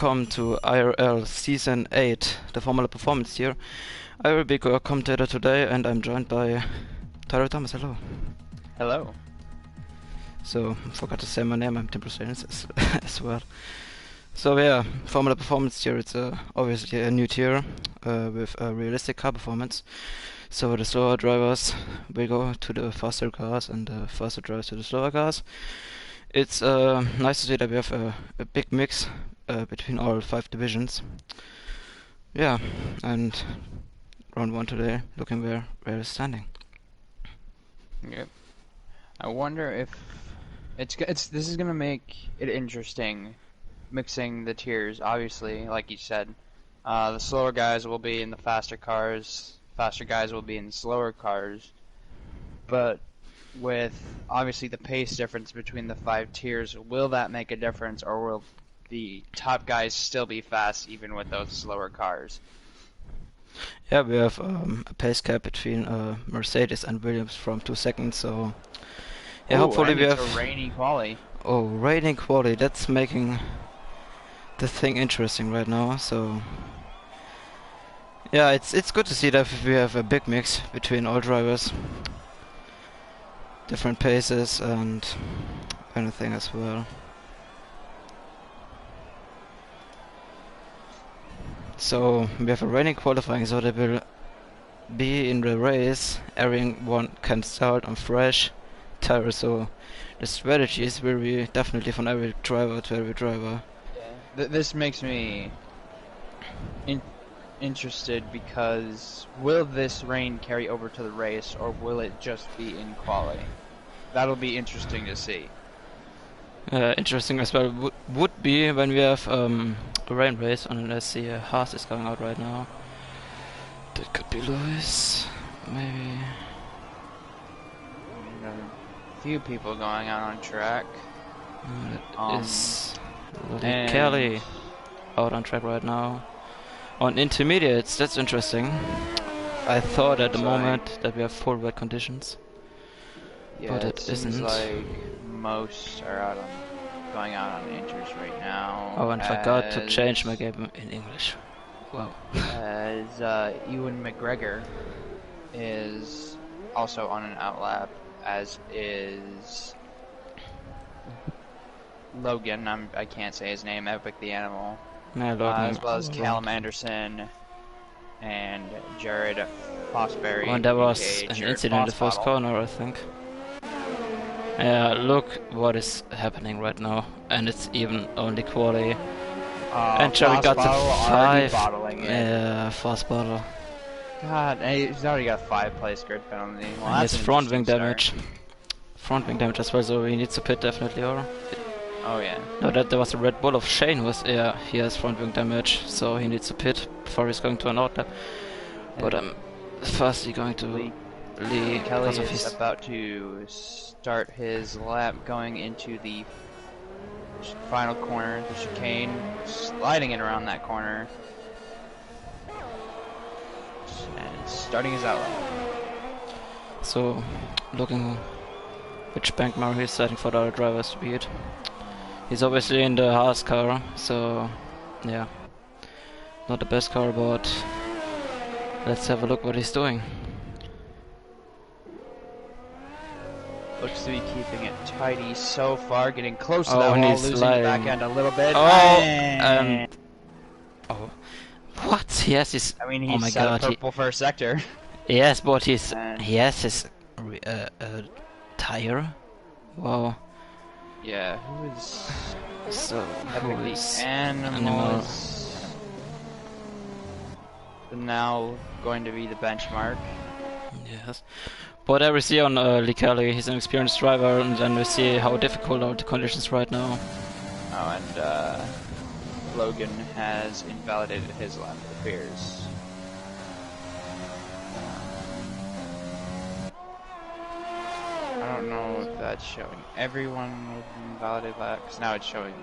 Welcome to IRL Season 8, the Formula Performance Tier. I will be your commentator today and I'm joined by Tyler Thomas. Hello. Hello. So, I forgot to say my name, I'm Tim Bruce as well. So yeah, Formula Performance Tier, it's obviously a new tier with a realistic car performance. So the slower drivers will go to the faster cars and the faster drivers to the slower cars. It's nice to see that we have a big mix between all 5 divisions. Yeah, and round 1 today, looking where it's standing. Yep. I wonder if this is gonna make it interesting, mixing the tiers. Obviously, like you said, the slower guys will be in the faster cars. Faster guys will be in the slower cars. But with obviously the pace difference between the 5 tiers, will that make a difference, or will the top guys still be fast even with those slower cars? Yeah, we have a pace cap between Mercedes and Williams from 2 seconds, so yeah, Ooh, hopefully and we it's have... a rainy quali. Oh, rating quality, that's making the thing interesting right now, so... Yeah, it's good to see that we have a big mix between all drivers. Different paces and anything as well. So we have a raining qualifying, so they will be in the race. Everyone can start on fresh tires, so the strategies will be definitely from every driver to every driver. Yeah. This makes me interested because will this rain carry over to the race, or will it just be in quali? That'll be interesting to see. Interesting as well would be when we have a rain race, and let's see, Haas is going out right now. That could be Lewis, maybe. A few people going out on track. That is Kelly out on track right now. On intermediates, that's interesting. I thought at the moment that we have full wet conditions, yeah, but it seems isn't. like most are going out on inters right now. Oh, and forgot to change my game in English. Wow. As Ewan McGregor is also on an outlap, as is Logan. I can't say his name. Epic the Animal. Yeah, Logan, as well as Callum Anderson and Jared Fosbury. Oh, and there was an incident in the first corner, I think. Yeah, look what is happening right now, and it's even only quali. And Jared got the 5. Yeah, fast bottle. God, he's already got a 5-place grid penalty. Well, and his front wing damage. Front wing damage as well, so he needs to pit definitely, or... Oh yeah. No, that there was a Red Bull of Shane who was, yeah, he has front wing damage, so he needs to pit before he's going to an outlap. But firstly going to Lee Kelly is about to start his lap going into the final corner, the chicane, sliding it around that corner, and starting his outlap. So, looking which bank mark he's setting for the other drivers to beat. He's obviously in the Haas car, so yeah, not the best car, but let's have a look what he's doing. Looks to be keeping it tidy so far, getting close to that wall, losing the back end a little bit. What? He has his... I mean, he's purple first sector. Yes, but he has his tire. Wow. Yeah, who is... So, who is... Animals. Now going to be the benchmark. Yes. But we see on Lee Kelly, he's an experienced driver, and then we see how difficult are the conditions right now. Oh, and Logan has invalidated his lap, it appears. I don't know if that's showing everyone with an invalidated lap, because now it's showing...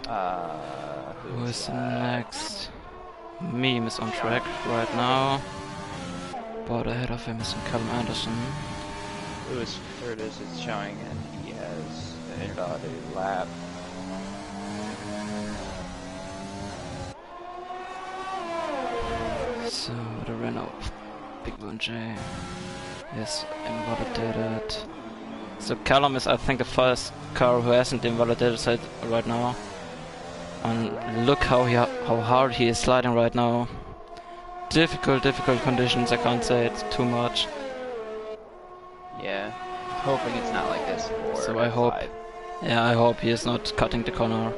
who is next? Meme is on track right now. But ahead of him is Callum Anderson. Lewis Curtis is showing, and he has an invalidated lap. So the Renault Big 1J is invalidated. So Callum is, I think, the first car who hasn't invalidated it right now. And look how hard he is sliding right now. Difficult conditions. I can't say it's too much. Yeah, hoping it's not like this for So I hope. F5. Yeah, I hope he is not cutting the corner.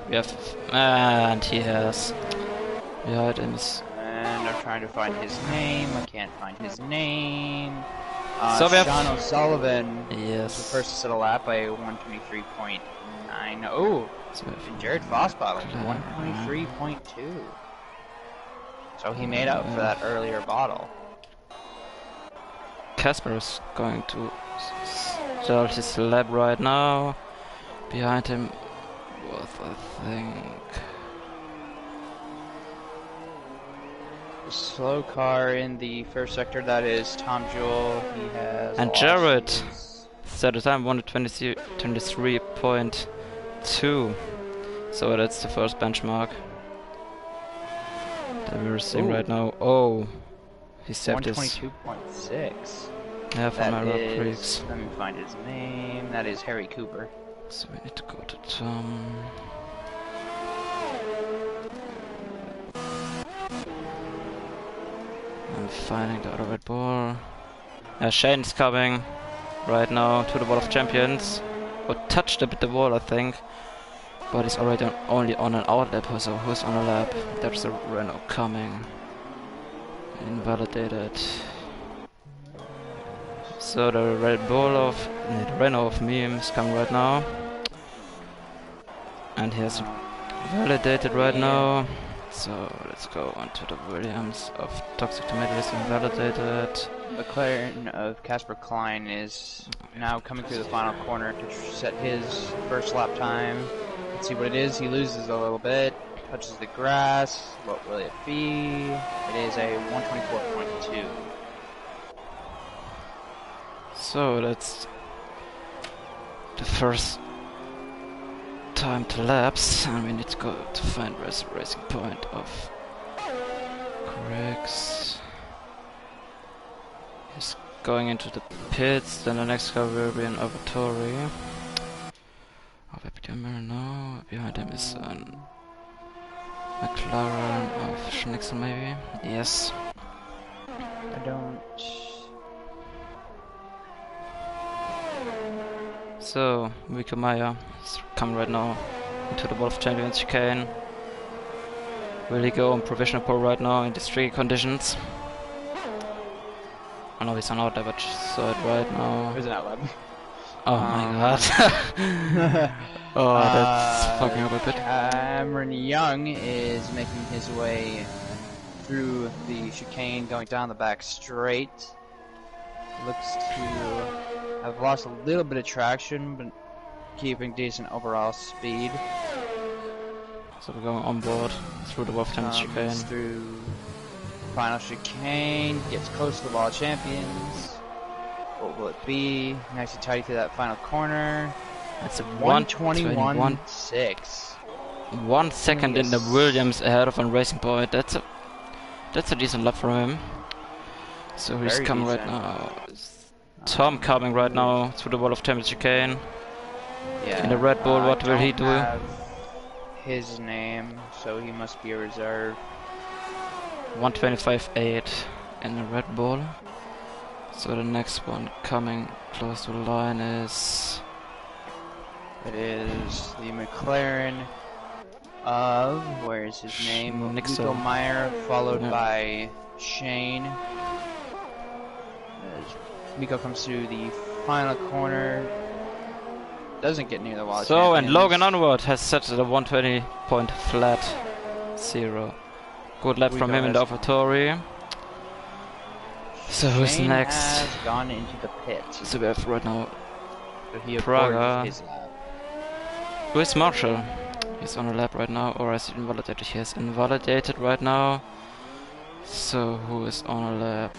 We have, and he has. Behind him is. And I'm trying to find his name. I can't find his name. So we have Sean O'Sullivan. Yes. Was the first to set a lap by 123.9. Oh, So we have and Jared Fossbottle 123.2. So he made up for that earlier bottle. Casper is going to start his lap right now. Behind him was, I think, The slow car in the first sector, that is Tom Jewell. He has and lost Jared his- set a time 1:23.2. So that's the first benchmark that we're seeing right now. Oh, he set his 122.6. yeah from That IRL is, Creeks. let me find his name. That is Harry Cooper. So we need to go to Tom. I'm finding the other Red Bull. Shane's coming right now to the Wall of Champions. Or touched a bit the wall, I think. But he's already only on an outlap, so who's on a lap? There's a Renault coming. Invalidated. So the the Renault of memes coming right now. And he has validated right now. So let's go on to the Williams of Toxic Tomato is invalidated. McLaren of Casper Klein is now coming through the final corner to set his first lap time. Let's see what it is. He loses a little bit, touches the grass. What will it be? It is a 124.2. So that's the first time to lapse, and we need to go to find racing point of Griggs. He's going into the pits, then the next car will be an Avatori. No, behind him is an McLaren of Schnicksel maybe? Yes. I don't... So, Mika Meyer is coming right now into the Wall of Champions chicane. Will he go on provisional pole right now in these tricky conditions? I know he's on out there, but saw it right now. There's an outlap. Oh my god. Oh, that's fucking up a bit. Cameron Young is making his way through the chicane, going down the back straight. Looks to have lost a little bit of traction, but keeping decent overall speed. So we're going on board through the Wolf Champions chicane. Through final chicane, gets close to the Wall of Champions. What will it be? Nice and tidy to that final corner. It's a 121.6. 1 second in the Williams ahead of on Racing Point. That's a decent lap from him. So he's Very coming decent. right now. Tom coming right now through the Wall of Champions chicane. Yeah. In the Red Bull, what will he do? Have his name, so he must be a reserve. 125.8 in the Red Bull. So the next one coming close to the line is... It is the McLaren of, where is his name? Nico Meyer, followed by Shane. As Miko comes through the final corner, doesn't get near the wall. So, and Logan Onward has set the 120 point flat 0. Good lap from him in the AlphaTauri. So who's Shane next? has gone into the pit. So we have right now So he Praga. aborted his lap. Where's Marshall? He's on a lap right now, or is he invalidated? He has invalidated right now. So who is on a lap?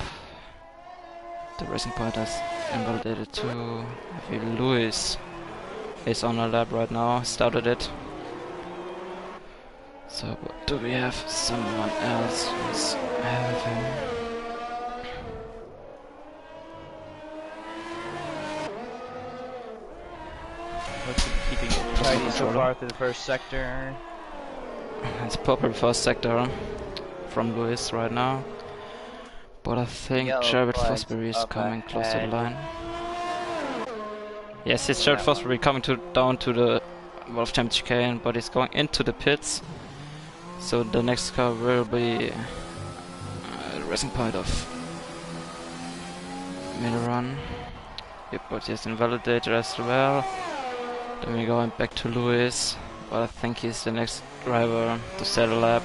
The Racing Point has invalidated too. Maybe Lewis is on a lap right now. Started it. So do we have someone else who's ahead of him? Looks like keeping it tidy so far through the first sector. It's proper first sector from Lewis right now. But I think Jared Fosbury is coming close to the line. Yes, it's Jared Fosbury coming down to the Wolf Champ chicane, but he's going into the pits. So the next car will be the racing point of Milleron. Yep, but he's invalidated as well. Then we're going back to Lewis, but I think he's the next driver to set a lap.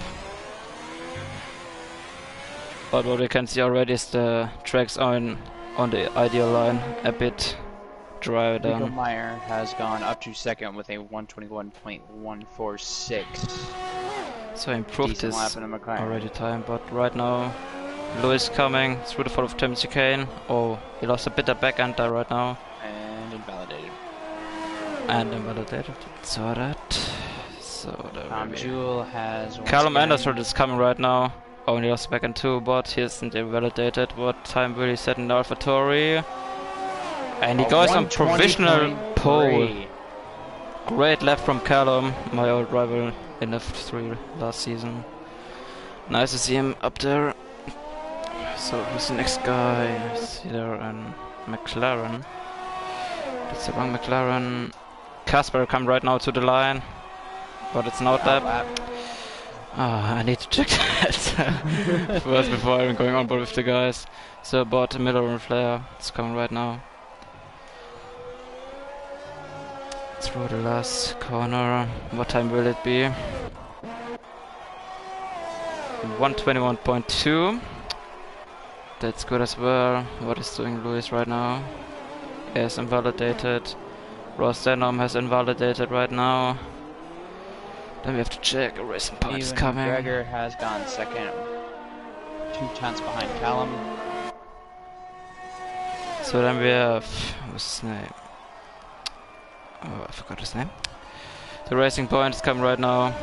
But what we can see already is the tracks on the ideal line a bit drier than. Meyer has gone up to second with a 121.146. So improved his already time, but right now Lewis coming through the fall of Tim chicane. Oh, he lost a bit of back end there right now. And invalidated. Saw that. So Jewel has. Callum Anderson is coming right now. Only lost back end too, but he isn't invalidated. What time will he set in AlphaTauri? And he goes on provisional pole. Great lap from Callum, my old rival in F3 last season. Nice to see him up there. So who's the next guy? I see there an McLaren. That's the wrong McLaren. Casper come right now to the line, but it's not that. I need to check that first before I'm going on board with the guys. So about the Miller and Flair, it's coming right now. Through the last corner. What time will it be? 121.2. That's good as well. What is doing Lewis right now? Is invalidated. Ross Denham has invalidated right now. Then we have to check. A racing point is coming. Gregor has gone second. 2 tenths behind Callum. So then we have. What's his name? Oh, I forgot his name. The racing point is coming right now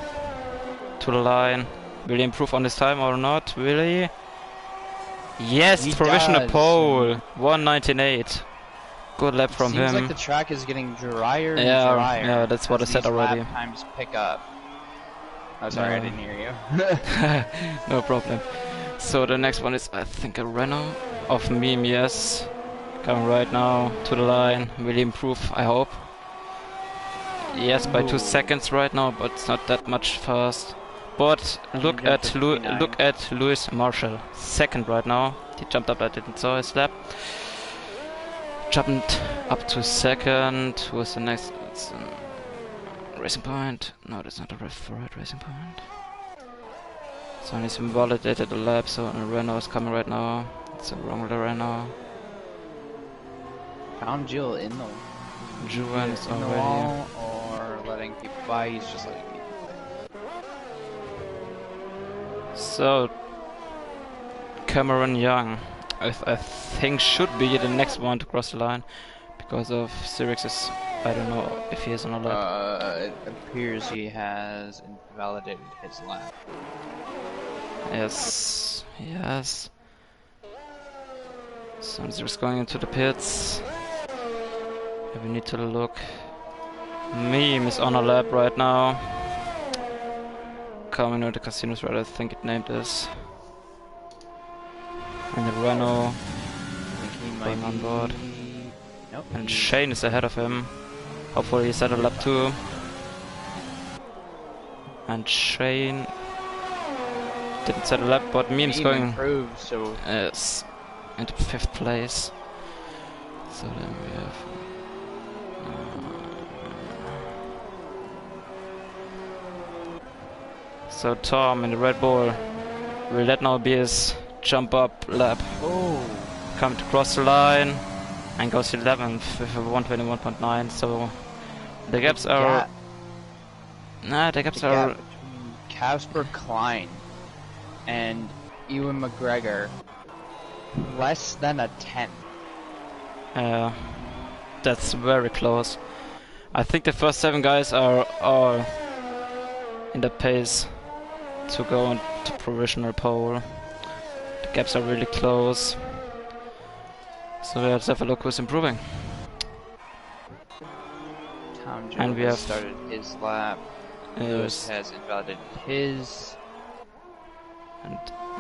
to the line. Will he improve on his time or not? Will he? Yes, he provisional does. pole. 198. Good lap from him. Seems like the track is getting drier and drier. Yeah, that's what I said already. Lap times pick up. Oh, sorry, I didn't hear you. No problem. So the next one is, I think, a Renault of Meme, yes. Coming right now to the line. Will he improve? I hope. Yes, by 2 seconds right now, but it's not that much fast. But look at Lewis Marshall, second right now. He jumped up. I didn't saw his lap. Jumped up to second. Who is the next? It's Racing Point. No, that's not a right Racing Point. So he's invalidated the lap. So Renault is coming right now. It's a wrong Renault. Found Jill in the. Juan is in the wall or letting people by. He's just letting people. So Cameron Young, I think should be the next one to cross the line because of Sirix's. I don't know if he is on a lap. It appears he has invalidated his lap. Yes, yes. So Sirix going into the pits. We need to look. Meme is on a lap right now. Coming to the casinos, right? I think it named this. And the Renault going on board. Nope. And Shane is ahead of him. Hopefully he's at a lap 2. And Shane didn't set a lap, but Meme's going improved, so yes, into 5th place. So then we have. So Tom in the Red Bull, will that now be his jump up lap? Oh. Come to cross the line and goes to 11th with a 121.9. So the gaps are. Nah, the gaps are. Between Casper Klein and Ewan McGregor, less than a 10th. That's very close. I think the first 7 guys are all in the pace to go into provisional pole. The gaps are really close. So let's have a look who's improving. Tom And Joe we has have started his lap. Lewis has invalidated his. And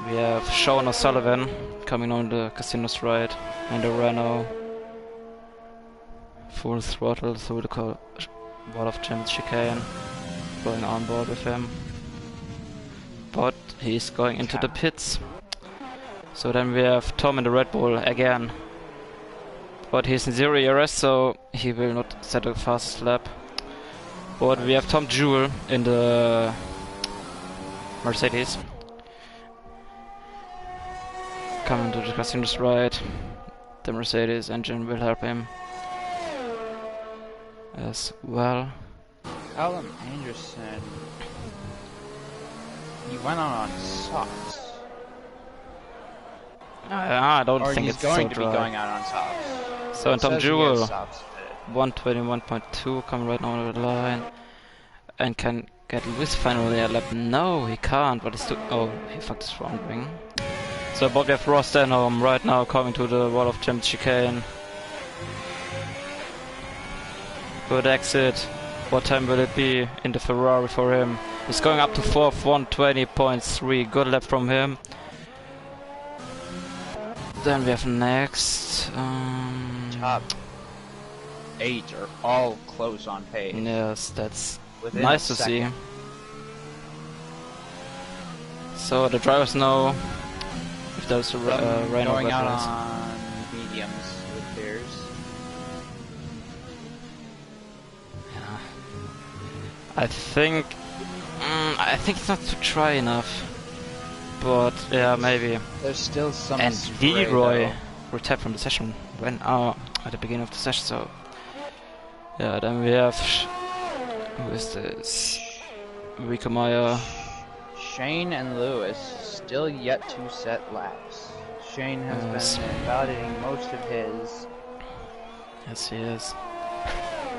we have Sean O'Sullivan coming on the Casino's right, and the Renault full throttle through the wall of Champs chicane, going on board with him. But he's going into the pits. So then we have Tom in the Red Bull again. But he's in 0 ERS, so he will not set a fastest lap. But we have Tom Jewell in the Mercedes. Coming to the Casino's right. The Mercedes engine will help him as well. Callum Anderson. He went on softs. I don't or think he's it's going so to be dry. going out on softs. So It Tom says he has Jewell, softs fitted. 121.2 coming right now over the line. And can get Lewis finally a lap. No, he can't, but he's still. Oh, he fucked his front wing. So but we have Ross Denholm right now coming to the wall of Champs chicane. Good exit. What time will it be in the Ferrari for him? He's going up to 4th, 120.3. Good lap from him. Then we have next. Top 8 are all close on pace. Yes, that's Within nice a to see. second. So the drivers know if there's a rain or Going wet out race. on mediums with theirs. I think it's not too dry enough. But yeah, maybe. There's still some And spray, Leroy though. retired from the session when at the beginning of the session. So yeah, then we have who is this? Rico Meyer. Shane and Lewis still yet to set laps. Shane has been invalidating most of his. Yes, he is.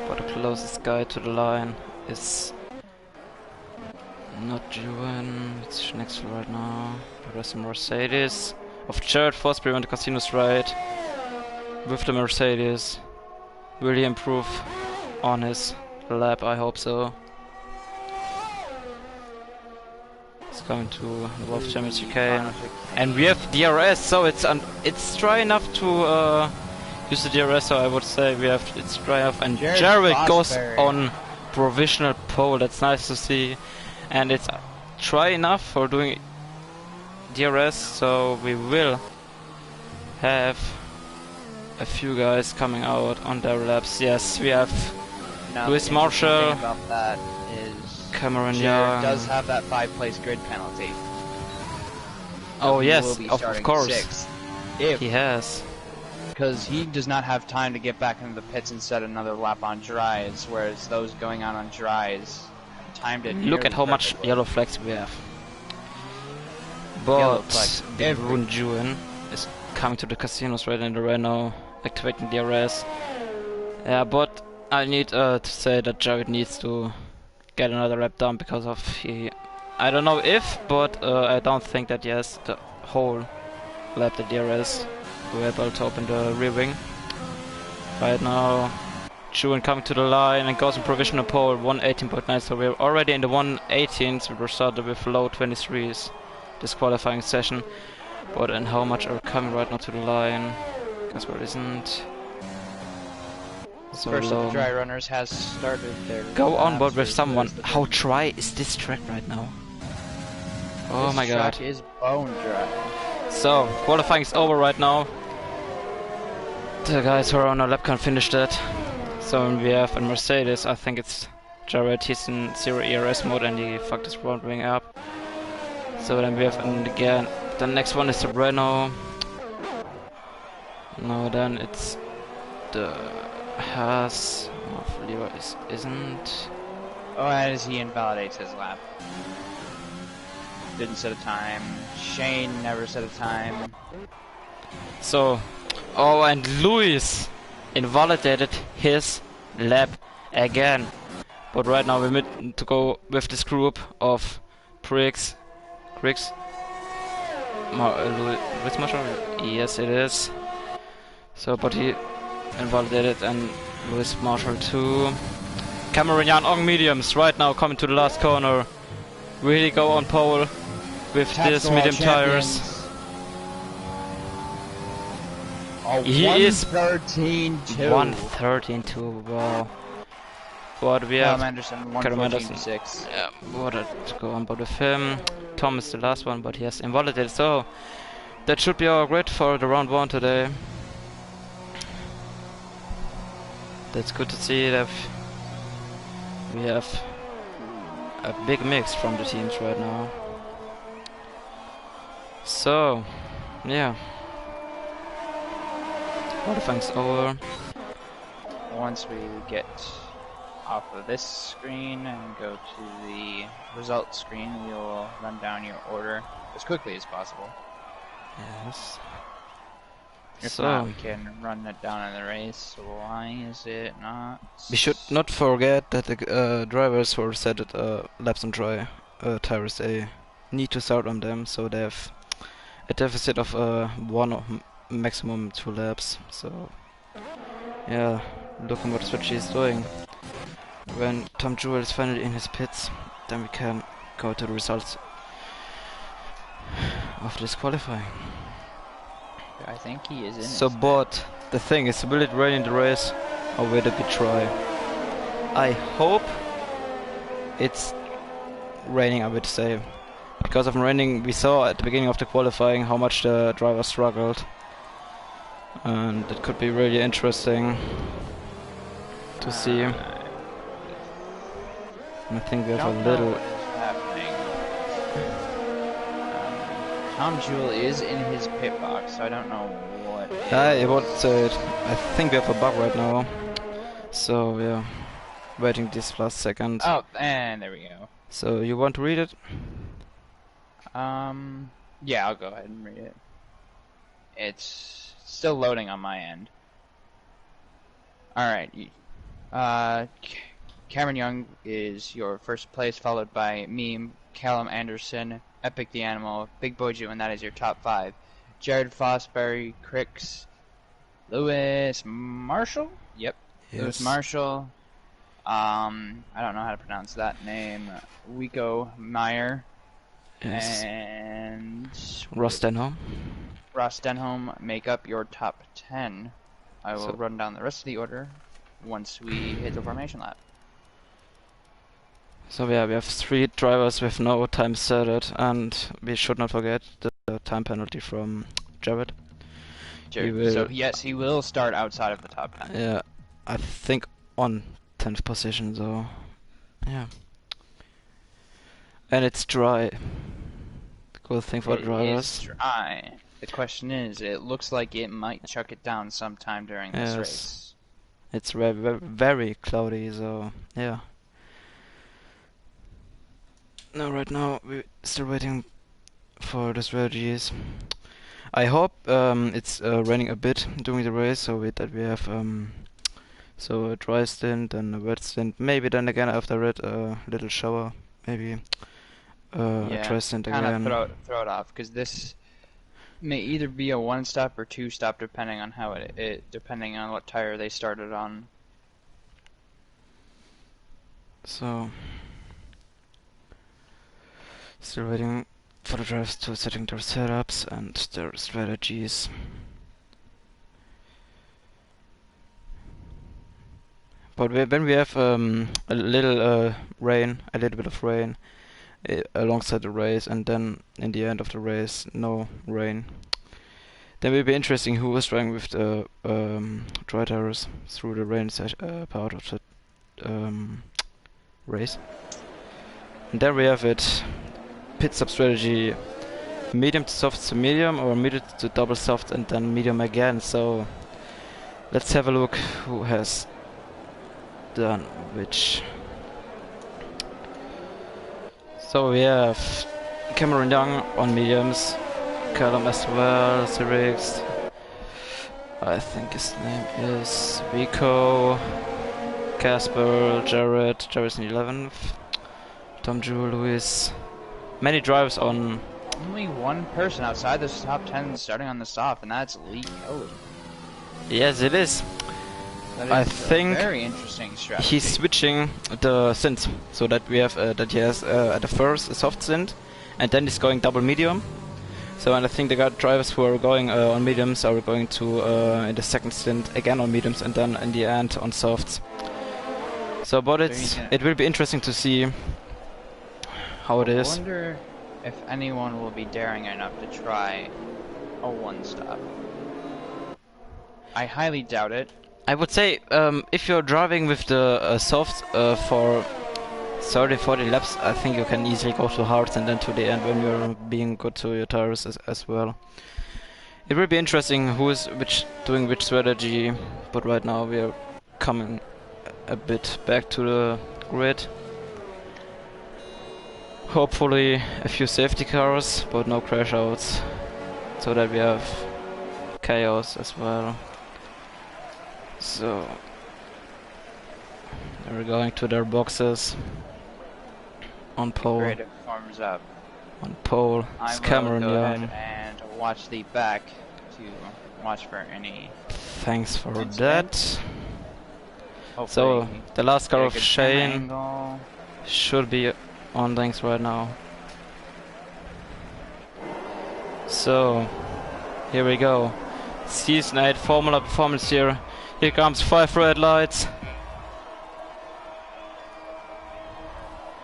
But the closest guy to the line is not Juan. It's next right now. There's a Mercedes of Jared Fosbury on the Casino's right. With the Mercedes, will he improve on his lap? I hope so. It's going to the Wolf Champions UK, and we have DRS, so it's dry enough to use the DRS. So I would say it's dry enough, and Jared goes on provisional pole. That's nice to see, and it's dry enough for doing DRS. So we will have a few guys coming out on their laps. Yes, we have Lewis Marshall. About that is Cameron Jared Young does have that 5-place grid penalty. Oh He yes, will be of starting course. 6th. If He has. because he does not have time to get back into the pits and set another lap on dries, whereas those going out on dries timed it. Look at how much perfectly. yellow flags we have. Yellow But flags the everywhere. Rune Juan is coming to the casinos right in the Renault, activating DRS. Yeah, but I need to say that Jared needs to get another lap down because of I don't know if, but I don't think that he has the whole lap the DRS. We're able to open the rear wing. Right now, Juan coming to the line and goes in provisional pole 118.9. So we're already in the 118s. We were started with low 23s this qualifying session. But and how much are coming right now to the line? Guess there isn't. So First low. of the dry runners has started their Go on laps. board with someone. There's the How dry is this track right now? Oh this my god. track is bone dry. So, qualifying is over right now. The guys who are on a lap can finish that. So we have a Mercedes, I think it's Jared, he's in 0 ERS mode and he fucked his front wing up. So then we have, and again, the next one is the Renault. No, then it's the Haas. Oh, Leroy isn't. Oh, as he invalidates his lap. Didn't set a time. Shane never set a time. So, oh, and Luis invalidated his lap again. But right now we need to go with this group of pricks Griggs. Louis Marshall? Yes, it is. So, but he invalidated and Louis Marshall too. Cameron Young on mediums right now coming to the last corner. Really go on pole with these medium tires. He is 113.2. 113.2. Wow. What we have? Anderson, Callum Anderson. 114.6. Yeah, what to go on board with him. Tom is the last one, but he has invalidated. So that should be our grid for the round 1 today. That's good to see that we have a big mix from the teams right now. So, yeah. Qualifying's over. Once we get off of this screen and go to the results screen, we will run down your order as quickly as possible. Yes. If not, we can run it down in the race. Why is it not? We should not forget that the drivers who set it laps on dry tires, they need to start on them, so they have a deficit of 1 or maximum 2 laps. So yeah, looking what strategy is doing. When Tom Jewell is finally in his pits, then we can go to the results of this qualifying. I think he is in. So, but the thing is, will it rain in the race or will it be dry? I hope it's raining, I would say. Because of raining, we saw at the beginning of the qualifying how much the driver struggled. And it could be really interesting to see. I think we have a little... Tom Jewell is in his pit box, so I don't know what... I think we have a bug right now. So, yeah. Waiting this last second. Oh, and there we go. So, you want to read it? Yeah, I'll go ahead and read it. It's still loading on my end. Alright. Cameron Young is your first place, followed by me, Callum Anderson, Epic the Animal, Big Boy Jew, and that is your top 5. Jared Fosbury, Cricks, Louis Marshall? Yep. Yes. Louis Marshall. I don't know how to pronounce that name. Wico Meyer. Yes. And Ross Denholm. Ross Denholm make up your top 10. I will run down the rest of the order once we hit the formation lap. So yeah, we have 3 drivers with no time started, and we should not forget the time penalty from Jared. So yes, he will start outside of the top 10. Yeah, I think on 10th position, so yeah. And it's dry. Good thing for drivers. It's dry. The question is, it looks like it might chuck it down sometime during this race. It's very, very, very cloudy, so yeah. No, right now we're still waiting for the strategies. I hope it's raining a bit during the race, so that we have so a dry stint and a wet stint. Maybe then again after it a little shower, maybe a dry stint again. Kind of throw it off, because this may either be a 1-stop or 2-stop depending on how depending on what tire they started on. So. Still waiting for the drivers to setting their setups and their strategies. But when we have a little rain, a little bit of rain alongside the race, and then in the end of the race no rain, then it will be interesting who is driving with the dry tires through the rain part of the race. And there we have it. Pit stop strategy: medium to soft to medium, or medium to double soft and then medium again. So let's have a look who has done which. So we have Cameron Young on mediums, Callum as well, Cyrix, I think his name is Vico, Casper, Jared's in 11th, Tom Jewell, Louis, many drivers on. Only one person outside the top 10 starting on the stop, and that's Lee Kelly. Yes, it is. That is I a think very interesting strategy. he's switching the synth so that we have that he has at the first a soft synth, and then he's going double medium. So and I think the drivers who are going on mediums are going to in the second stint again on mediums, and then in the end on softs. So, but it will be interesting to see how it is. I wonder if anyone will be daring enough to try a one-stop. I highly doubt it. I would say if you're driving with the soft for 30-40 laps, I think you can easily go to hards and then to the end when you're being good to your tires as well. It will be interesting who is doing which strategy, but right now we are coming a bit back to the grid. Hopefully a few safety cars, but no crash outs, so that we have chaos as well. So we're going to their boxes. On pole. Great, it forms up. On pole, it's Cameron Young. Young. And watch the back to watch for any. Thanks for incident. that. Hopefully So the last car of good Shane angle. should be on things right now. So here we go. Season 8 Formula Performance here. Here comes 5 red lights.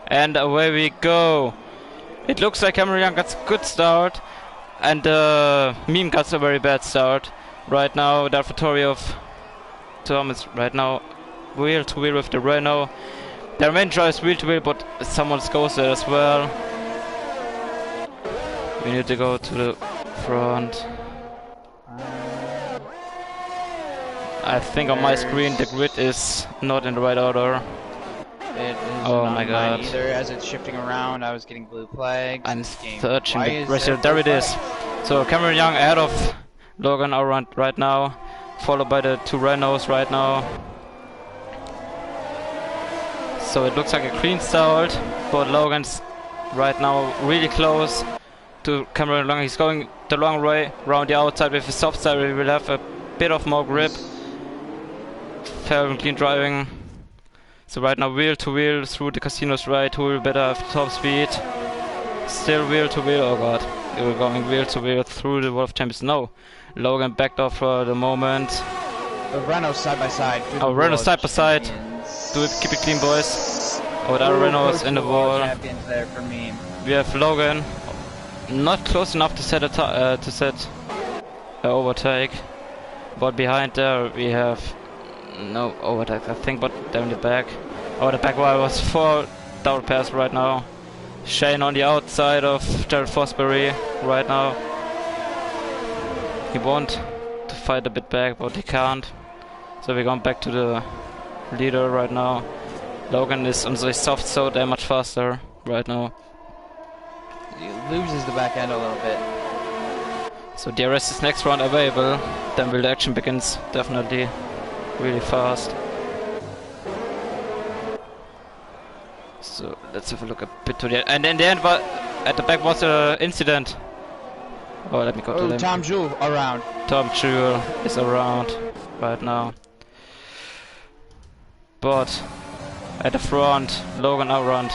And away we go. It looks like Cameron Young got a good start, and Meme got a very bad start. Right now, the AlphaTauri of Thomas right now wheel to wheel with the Renault. Their main drive is wheel to wheel, but someone goes there as well. We need to go to the front. I think on my screen the grid is not in the right order. It is oh not my god. Either as it's shifting around, I was getting blue flags. I'm Game. searching Why the is ratio. There it is. So Cameron Young ahead of Logan around right now, followed by the 2 Renaults right now. So it looks like a clean start, but Logan's right now really close to Cameron Young. He's going the long way around the outside with his soft side. We will have a bit of more grip. Fair and clean driving. So right now wheel to wheel through the casinos right, who will better have top speed. Still wheel to wheel, oh god. They were going wheel to wheel through the World of Champions. No. Logan backed off for the moment. The Renault side by side. Oh, Renault side by side. Do it, keep it clean, boys. Oh, the Renault is in the wall. There for me. We have Logan. Not close enough to set a overtake. But behind there we have no overtake, I think, but down the back. Oh, the back wire was 4 double pass right now. Shane on the outside of Gerald Fosbury right now. He want to fight a bit back, but he can't. So we're going back to the leader right now. Logan is on the soft, so they're much faster right now. He loses the back end a little bit. So DRS is next round available. Then will the action begins, definitely. Really fast. So let's have a look a bit to the end. And in the end, at the back was an incident. Oh, let me go to them. Tom Jewell around. Tom Jewell is around right now. But at the front, Logan around.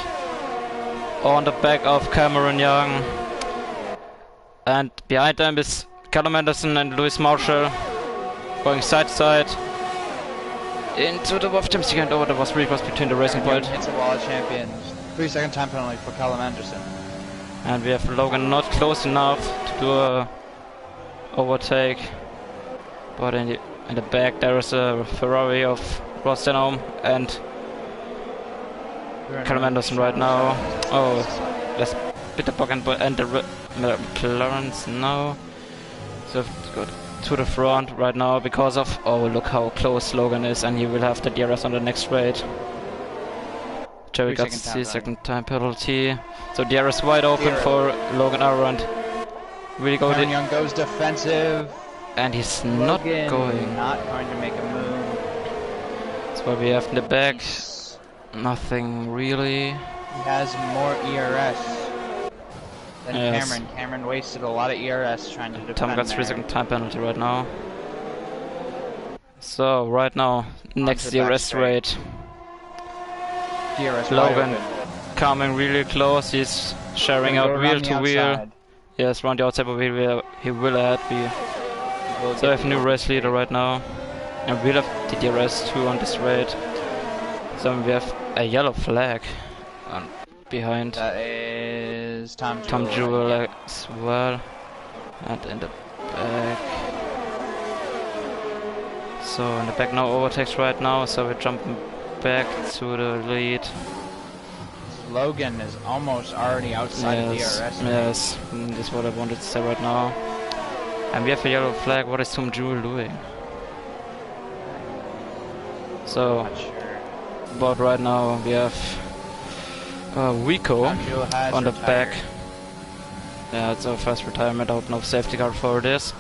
On the back of Cameron Young. And behind them is Callum Anderson and Lewis Marshall. Going side to side. Into the Wolf Champions again. Oh, there was recross between the racing point. Hits a wall of champions. 3-second time penalty for Callum Anderson. And we have Logan not close enough to do a overtake. But in the back there is a Ferrari of Ross Denholm and Callum Anderson right now. Oh, that's Peter Pocken and the McLarens now. So good. To the front right now because of, oh look how close Logan is, and he will have the DRS on the next straight. Jerry got the second time penalty. So DRS wide open for Logan Arand. Really go Young goes defensive. And he's Logan not going. Not going to make a move. That's what we have in the back. Nothing really. He has more ERS. Then Yes. Cameron wasted a lot of ERS trying to defend Tom gets there. risking time penalty right now. So right now, next Onto the back DRS straight. straight. DRS Logan wide open. coming really close. He's sharing Gonna out go wheel around the to wheel. outside. Yes, round the outside, but he will ahead. We'll So we get have a the new open race leader straight. right now. And we'll have the DRS 2 on the straight. So we have a yellow flag behind That is Tom Tom Jewell. Jewell as well. And in the back. So in the back no overtakes right now, so we're jumping back to the lead. Logan is almost already outside of DRS. Yes, that's what I wanted to say right now. And we have a yellow flag. What is Tom Jewell doing? So, Not sure. but right now we have Rico Tom Jewell has on the retired. back. Yeah, it's our first retirement. I hope no safety car for this.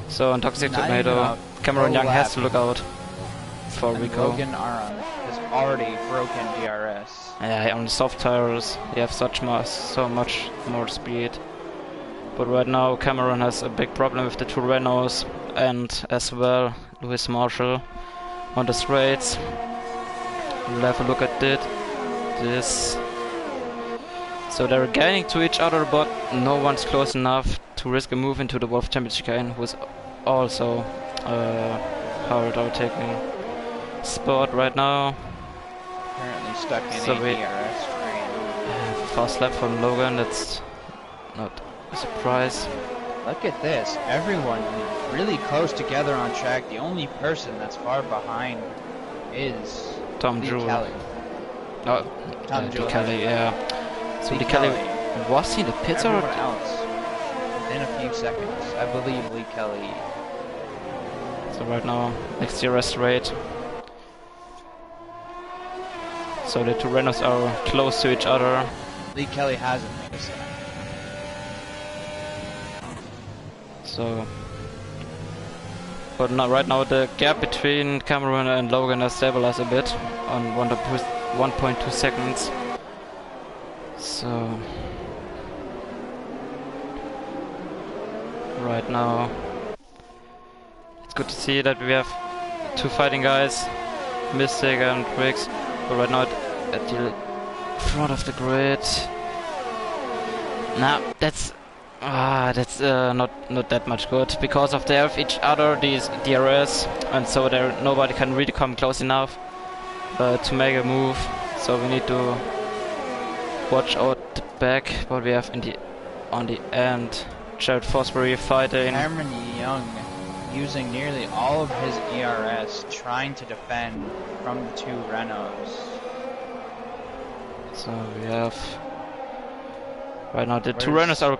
So on Toxic Not Tornado, even Cameron a Young has lap. to look out for And Rico. Logan Aron has already broken DRS. Yeah, on the soft tires, you have so much more speed. But right now, Cameron has a big problem with the two Renaults and as well Lewis Marshall on the straights. We'll have a look at this. So they're gaining to each other, but no one's close enough to risk a move into the Wolf Championship chicane, who's also hard overtaking spot right now. Currently stuck in So a we- DRS train. Fast lap from Logan, that's not a surprise. Look at this. Everyone really close together on track. The only person that's far behind is Tom Lee Jewell. Kelly. Oh, Tom Jewell. Kelly, yeah. So Lee Kelly, Kelly. was he in the pits Everyone or? else within a few seconds. I believe Lee Kelly. So right now, next DRS rate. So the two Renaults are close to each other. Lee Kelly hasn't made a stop. So, but now, right now the gap between Cameron and Logan has stabilized a bit on 1.2 seconds. So, right now, it's good to see that we have two fighting guys, Mystic and Briggs. But right now at the front of the grid. Nah, that's not that much good because of they have each other these DRS, and so there nobody can really come close enough to make a move. So we need to watch out the back what we have on the end. Jared Fosbury fighting. Cameron Young using nearly all of his ERS trying to defend from the two Renaults. So we have right now the two runners are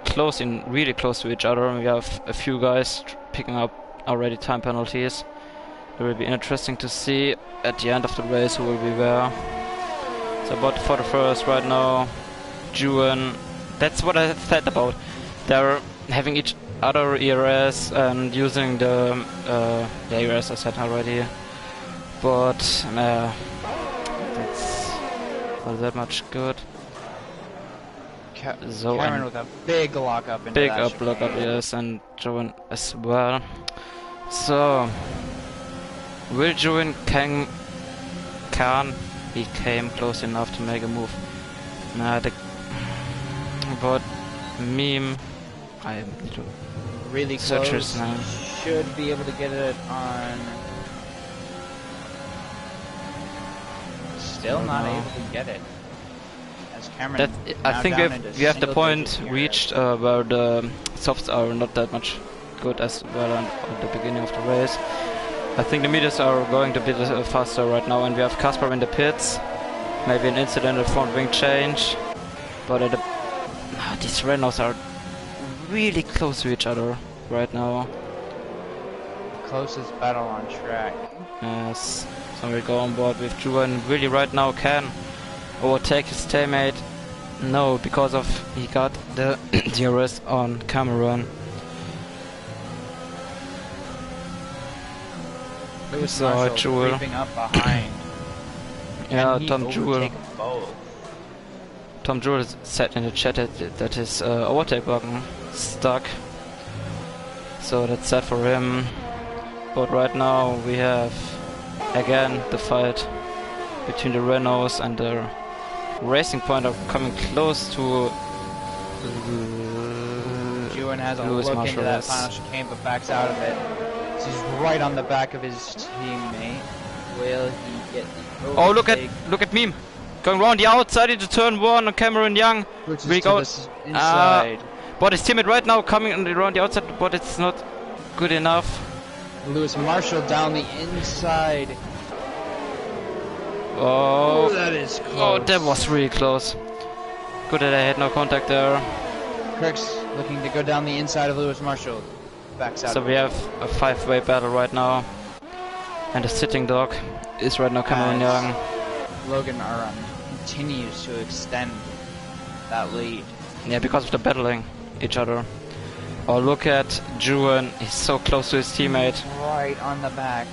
really close to each other, and we have a few guys picking up already time penalties. It will be interesting to see at the end of the race who will be where. So but for the first right now, Juan, that's what I said about. They're having each other ERS and using the ERS I said already. But that's not that much good. So Cameron with a big lock up into big that up, lock up, chicane. yes, and Joan as well. So will Joan can he came close enough to make a move? Nah, but meme, I need to Really search close. his name. Should be able to get it on. Still Don't not know. able to get it. As Cameron That I now think down we into have the point single-digit reached where the softs are not that much good as well at the beginning of the race. I think the meters are going a bit faster right now, and we have Casper in the pits. Maybe an incident at front wing change, but these Renaults are really close to each other right now. closest battle on track. Yes, so we go on board with Juan. Really right now can overtake his teammate. No, because of he got the DRS on Cameron. Lewis So, Marshall Jewell. creeping up behind. Yeah, Can he Tom Jewell. overtake both? Tom Jewell said in the chat that his overtake button stuck. So that's sad for him. But right now we have again the fight between the Renaults and the Racing Point are coming close to Ewan has a Lewis look Marshall, into that yes. final chicane, but backs out of it. So he's right on the back of his teammate. Will he get the overtake? Oh, look at me! Going around the outside into turn 1 on Cameron Young. Which We is to go the inside. but his teammate right now coming around the outside, but it's not good enough. Lewis Marshall down the inside. Oh, That is close. oh, that was really close. Good that I had no contact there. Kirk's looking to go down the inside of Lewis Marshall. Backs out. So we have a 5-way battle right now. And the sitting dog is right now Cameron Young. Logan Aron continues to extend that lead. Yeah, because of the battling each other. Oh, look at Juan. He's so close to his teammate. Right on the back.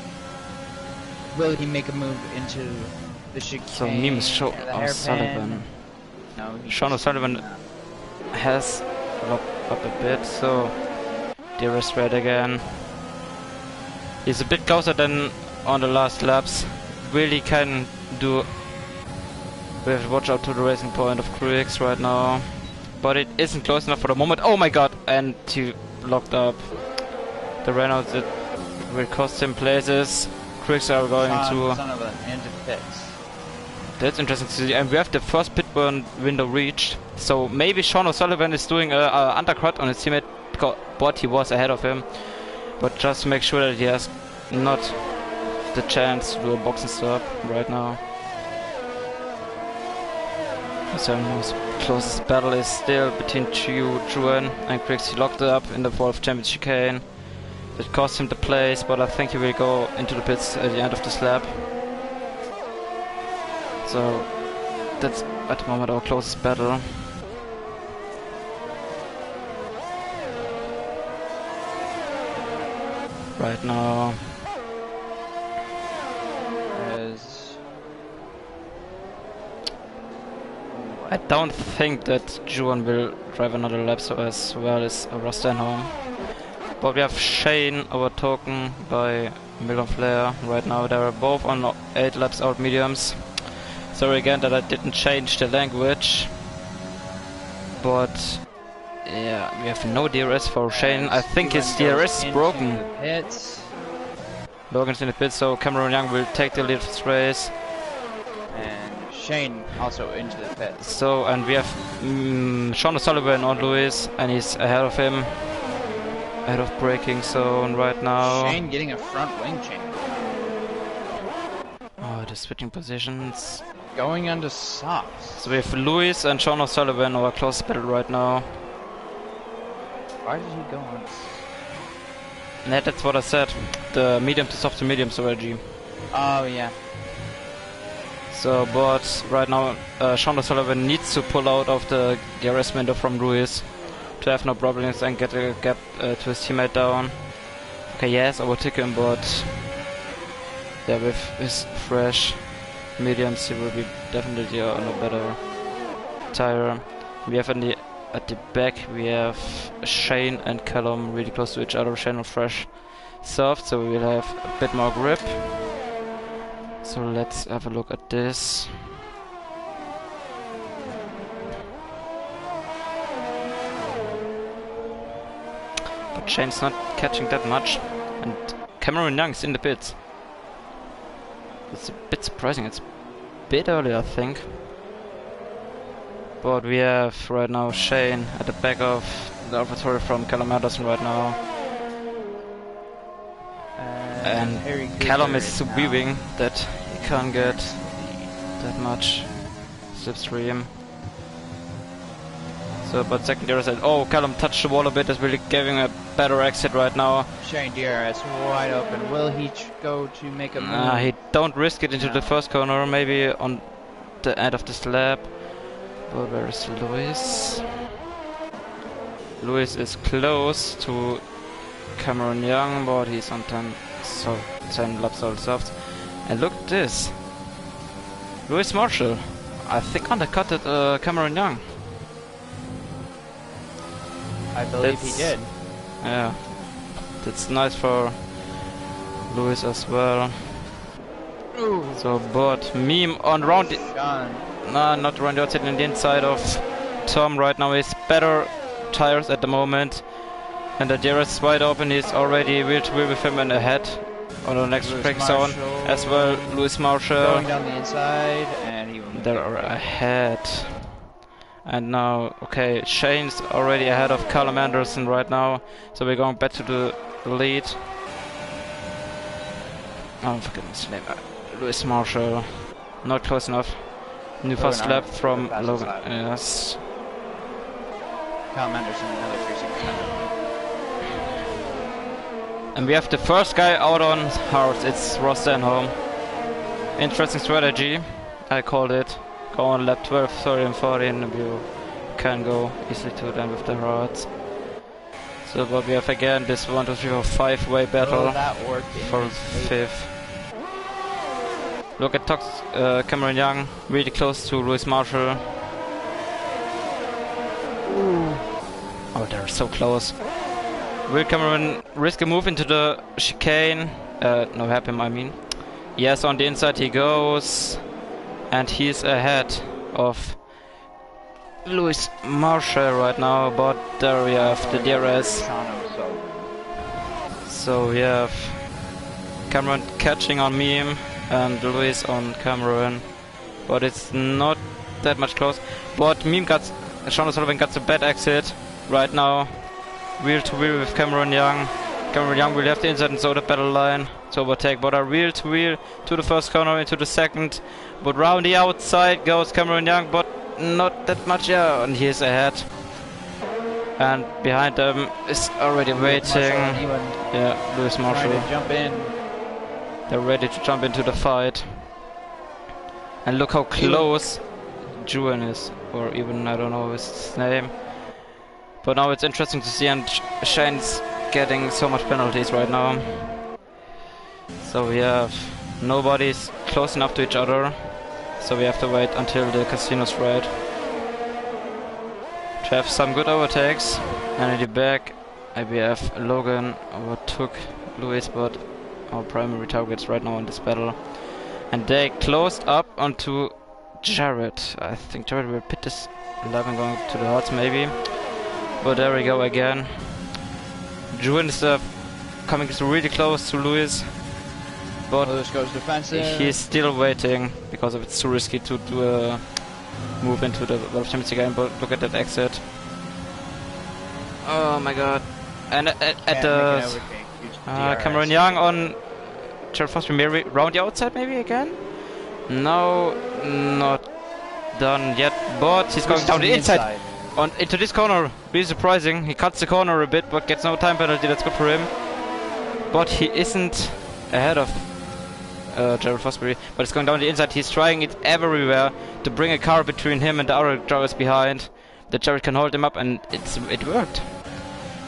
Will he make a move into the chicane? So memes show the hairpin? O'Sullivan. No, he Sean does O'Sullivan not. has locked up a bit, so DRS red again. He's a bit closer than on the last laps. Really can do. We have to watch out to the Racing Point of Crux right now. But it isn't close enough for the moment. Oh my god! And he locked up the Reynolds. It will cost him places. Crux are going to. Sullivan into pits. That's interesting to see. And we have the first pit burn window reached. So maybe Sean O'Sullivan is doing a undercut on his teammate, but he was ahead of him. But just to make sure that he has not the chance to do a boxing stop right now. So most closest battle is still between Juan and Crix. He locked it up in the World Championship chicane. It cost him the place, but I think he will go into the pits at the end of this lap. So that's at the moment our closest battle. Right now. I don't think that Juan will drive another lap so as well as Ross Stanholm. But we have Shane overtaken by Milton Flair right now. They are both on 8 laps out mediums. Sorry again that I didn't change the language. But yeah, we have no DRS for Shane. I think his DRS is broken. Logan's in the pit, so Cameron Young will take the lead of this race. And Shane also into the pit. So, and we have Sean O'Sullivan on Lewis, and he's ahead of him. Ahead of braking zone right now. Shane getting a front wing change. Oh, the switching positions. Going onto softs. So we have Lewis and Sean O'Sullivan, our close battle right now. Why did he go on? Yeah, that's what I said. The medium to soft to medium strategy. Oh yeah. So, but right now Sean O'Sullivan needs to pull out of the DRS window from Lewis to have no problems and get a gap to his teammate down. Okay, yes, overtake him, but yeah, with his fresh mediums he will be definitely on a better tire. We have at the back we have Shane and Callum really close to each other. Shane on fresh soft, so we will have a bit more grip. So let's have a look at this. But Shane's not catching that much, and Cameron Young's in the pits. It's a bit surprising. It's a bit early, I think. But we have right now Shane at the back of the AlphaTauri from Callum Anderson right now. And Callum is so weaving that he can't get that much slipstream. So, but second DRS said, oh, Callum touched the wall a bit, is really giving a better exit right now. Shane DRS wide open. Will he go to make a move? He don't risk it into the first corner, maybe on the end of this lap. But where is Lewis? Lewis is close to Cameron Young, but he's on 10 laps old soft. And look at this. Lewis Marshall I think undercutted Cameron Young. I believe he did. Yeah, that's nice for Lewis as well. Ooh. So, but meme on round. Sean. No, not round the outside, in the inside of Tom right now. He's better tires at the moment. And the DRS is wide open. He's already wheel to wheel with him and ahead on the next braking zone as well. Lewis Marshall going down the inside, and he will. They're ahead. And now, okay, Shane's already ahead of Callum Anderson right now. So we're going back to the lead. Oh, I'm forgetting his name. Lewis Marshall. Not close enough. New first lap from Logan. Yes. Callum Anderson, another 360. And we have the first guy out on hards. It's Ross Stanholm. Interesting strategy. I called it. Go on lap 12, 13 and 14. You can go easily to them with the hards. So, but we have again this 1, 2, 3, 4, 5-way battle for 5th. Look at Cameron Young, really close to Lewis Marshall. Ooh. Oh, they're so close. Will Cameron risk a move into the chicane? No, help him, I mean. Yes, on the inside he goes. And he's ahead of Lewis Marshall right now, but there we have the DRS. So we have Cameron catching on Meme and Lewis on Cameron, but it's not that much close. But Meme got, Sean O'Sullivan got a bad exit right now. Wheel to wheel with Cameron Young. Cameron Young will have the inside and so the battle line to overtake, but a wheel to wheel to the first corner, into the second. But round the outside goes Cameron Young, but not that much, yeah, and he is ahead. And behind them is already waiting. Yeah, Lewis Marshall. Trying to jump in. They're ready to jump into the fight. And look how close Juan is, or even, I don't know his name. But now it's interesting to see, and Shane's getting so much penalties right now. So we have nobody's close enough to each other. So we have to wait until the casino's right to have some good overtakes. And in the back, IBF Logan overtook Lewis, but our primary targets right now in this battle. And they closed up onto Jared. I think Jared will pit this 11 going to the hearts maybe. But there we go again. Juan is coming really close to Lewis. But Lewis goes defensive. He's still waiting because of it's too risky to do a move into the World Championship again. But look at that exit. Oh my god. And at the Cameron Young on Jared Foster, maybe round the outside maybe again? No, not done yet. But he's going down the inside. Into this corner. Really surprising. He cuts the corner a bit but gets no time penalty. That's good for him. But he isn't ahead of Jared Fosbury, but it's going down the inside. He's trying it everywhere to bring a car between him and the other drivers behind. That Jared can hold him up, and it worked.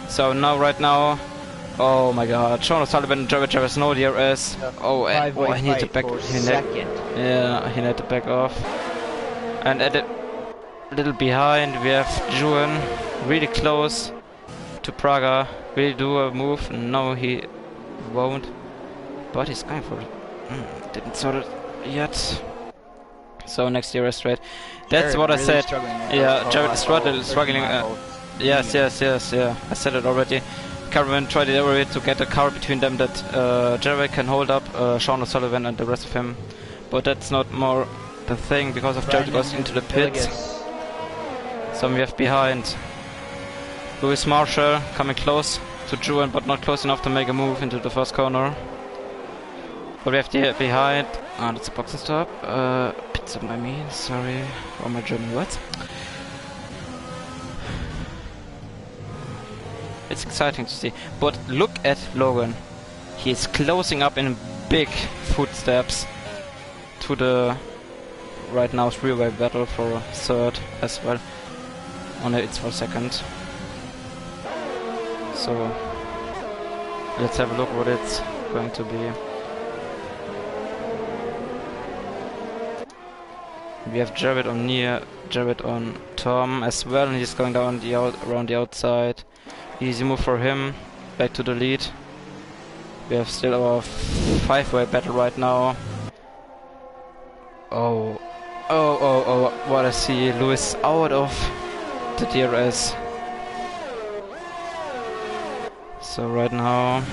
So now, right now, oh my god, Sean O'Sullivan and Jared Jarvis no DRS. Oh, he need to back. He need to back off. And at a little behind, we have Juan, really close to Praga. Will he do a move? No, he won't. But he's going for it. Didn't sort it yet. So next year is straight. That's what I said. Yeah, Jared is struggling. Yes, yeah. I said it already. Cameron tried it every way to get a car between them that Jared can hold up Sean O'Sullivan and the rest of him. But that's not more the thing because of Jared goes into the pits. So we have behind Lewis Marshall coming close to Juan, but not close enough to make a move into the first corner. But we have the behind. That's a boxing stop. Pit stop, I mean. Sorry for my German words. It's exciting to see. But look at Logan. He's closing up in big footsteps to the right now three-way battle for third as well. Only it's for second. So let's have a look what it's going to be. We have Jared on near, Jared on Tom as well, and he's going down the around the outside. Easy move for him. Back to the lead. We have still our 5-way battle right now. Oh, what I see. Lewis out of the DRS. So right now,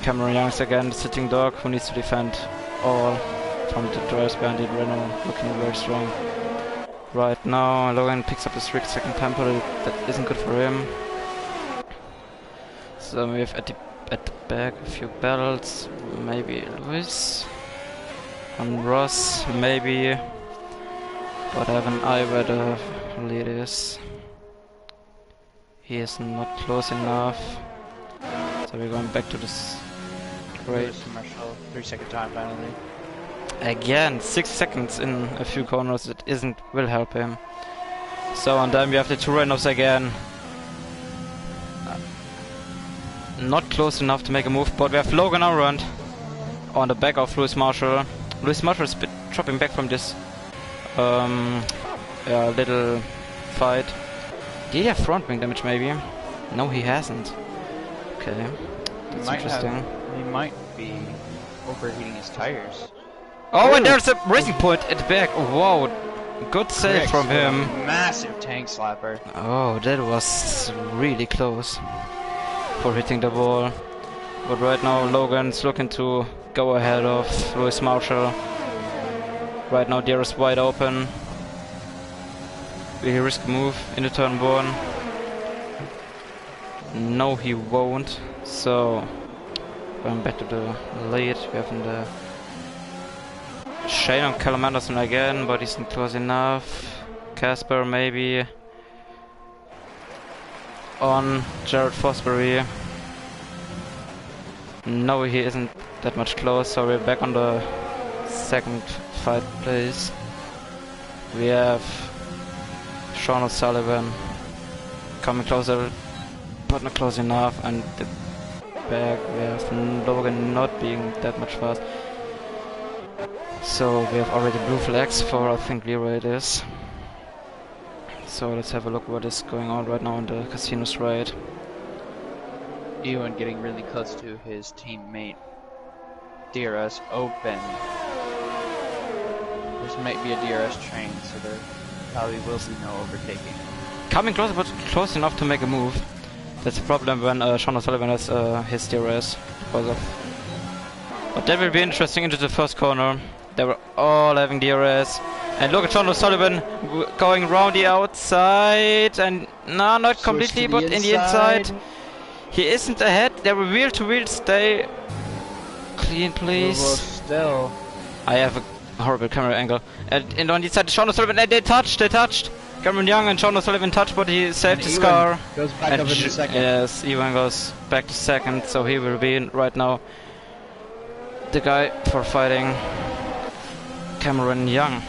Cameron Young's again the sitting dog who needs to defend all from the drivers behind the Renault, looking very strong. Right now, Logan picks up the 3-second time penalty. That isn't good for him. So we have at the back a few battles. Maybe Lewis on Ross, maybe. But I have an eye where the lead is. He is not close enough. So we're going back to this great Marshall 3-second time penalty. Again, 6 seconds in a few corners. It will help him. So and then we have the two Renaults again. Not close enough to make a move, but we have Logan around on the back of Lewis Marshall. Lewis Marshall is dropping back from this little fight. Did he have front wing damage maybe? No, he hasn't. Okay, that's interesting. He might be overheating his tires. Oh, ooh. And there's a racing point at the back. Wow, good save from him. Massive tank slapper. Oh, that was really close for hitting the ball. But right now Logan's looking to go ahead of Lewis Marshall. Right now there is wide open. Will he risk a move into turn 1? No, he won't. So going back to the lead, we have in the Shane on Callum Anderson again, but he's not close enough. Casper maybe on Jared Fosbury. No, he isn't that much close, so we're back on the second fight place. We have Sean O'Sullivan coming closer, but not close enough, and the back we have Logan not being that much fast. So we have already blue flags for, I think, Leroy it is. So let's have a look what is going on right now on the casino straight. Ewan getting really close to his teammate. DRS open. This might be a DRS train, so there probably will be no overtaking. Coming closer, but close enough to make a move. That's the problem when Sean O'Sullivan has his DRS. But that will be interesting into the first corner. They were all having DRS. And look at Sean O'Sullivan going round the outside. And no, not completely, but in the inside. He isn't ahead. They were wheel to wheel. Stay clean, please. Still. I have a horrible camera angle. And on the side, Sean O'Sullivan, and they touched. Cameron Young and Sean O'Sullivan touched, but he saved his car. Goes back up into second. Yes, Ewan goes back to second, so he will be right now the guy for fighting Cameron Young.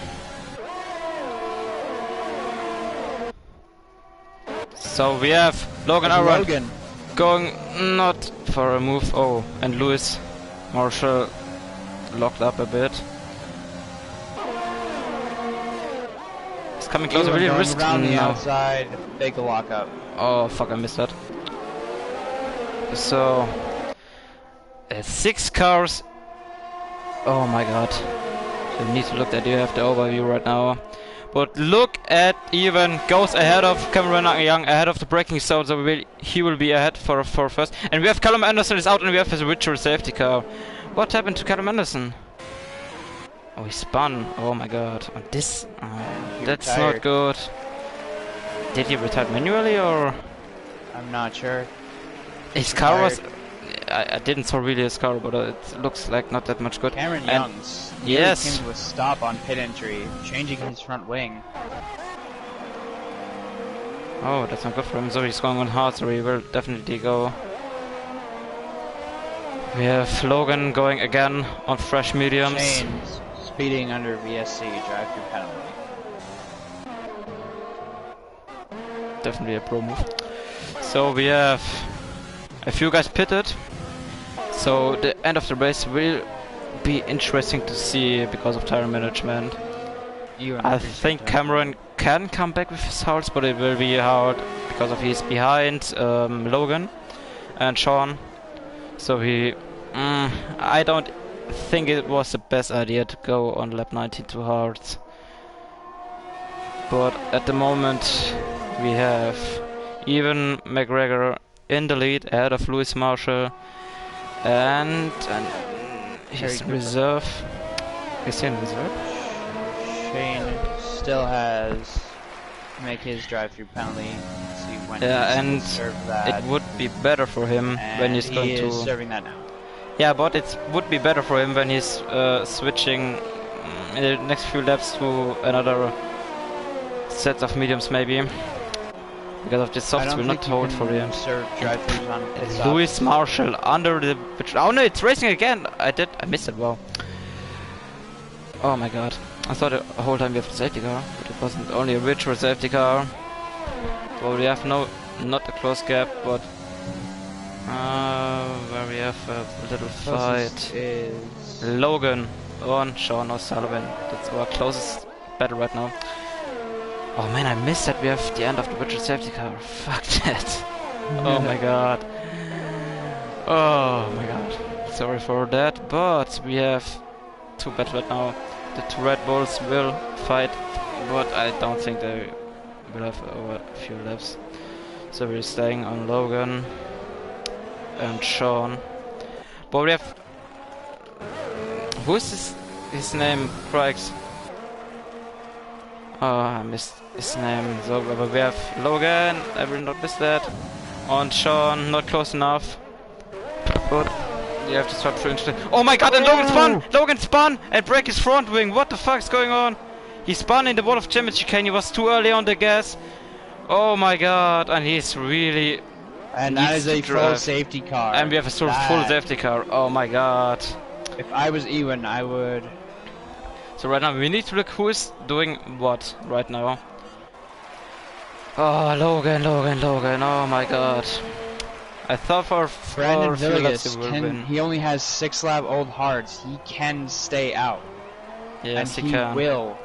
So we have Logan Aron going not for a move. Oh, and Lewis Marshall locked up a bit. He's coming closer, really risky around the now. outside, big lock up. Oh fuck, I missed that. So 6 cars. Oh my god. You need to look at, you have the overview right now. But look at Ewan goes ahead of Cameron Young, ahead of the braking zone, so he will be ahead for first. And we have Callum Anderson is out, and we have his virtual safety car. What happened to Callum Anderson? Oh, he spun. Oh my god. Oh, this. That's retired. Not good. Did he retire manually or? I'm not sure. His car was. I didn't saw really his car, but it looks like not that much good. Cameron Young's yes came to a stop on pit entry, changing his front wing. Oh, that's not good for him. So he's going on hard, so he will definitely go. We have Logan going again on fresh mediums. Chains speeding under VSC drive-through penalty. Definitely a pro move. So we have a few guys pitted. So the end of the race will be interesting to see because of tire management. Even I appreciate think that. Cameron can come back with his hearts, but it will be hard because of he's behind Logan and Sean. So I don't think it was the best idea to go on lap 19 too hard. But at the moment we have even McGregor in the lead ahead of Lewis Marshall and he's in reserve. Is he in reserve? Shane still has to make his drive-through penalty. See when Yeah, and he's serve that. it would be better for him when he's going to. Serving that now. Yeah, but it would be better for him when he's switching in the next few laps to another set of mediums, maybe. Because of the softs will not hold for him. Serve drive-throughs on pit stops. Lewis Marshall under the. Oh no, it's racing again! I missed it, wow. Oh my god. I thought the whole time we have a safety car, but it wasn't only a virtual safety car. Well, we have not a close gap, but where we have a little fight. Is Logan on Sean O'Sullivan. That's our closest battle right now. Oh man, I missed that we have the end of the virtual safety car. Fuck that. Oh my god. Oh my god. Sorry for that, but we have two battles right now. The two Red Bulls will fight, but I don't think they will have over a few laps. So we're staying on Logan and Sean. But we have... Who's his name? Craigs. Oh, I missed his name. So but we have Logan, I will not miss that. On Sean, not close enough. But you have to start through into the... Oh my god, and Logan spun! Logan spun and break his front wing. What the fuck is going on? He spun in the wall of Champions chicane. He was too early on the gas. Oh my god, and he's really... And that is a full safety car. And we have a full safety car. Oh my god. If I was Ewan, I would... So right now we need to look who is doing what right now. Oh, Logan. Oh my god. I thought for Brandon a few laps he will Villegas win. he only has 6 lap old hards. He can stay out. Yes, and he can. Will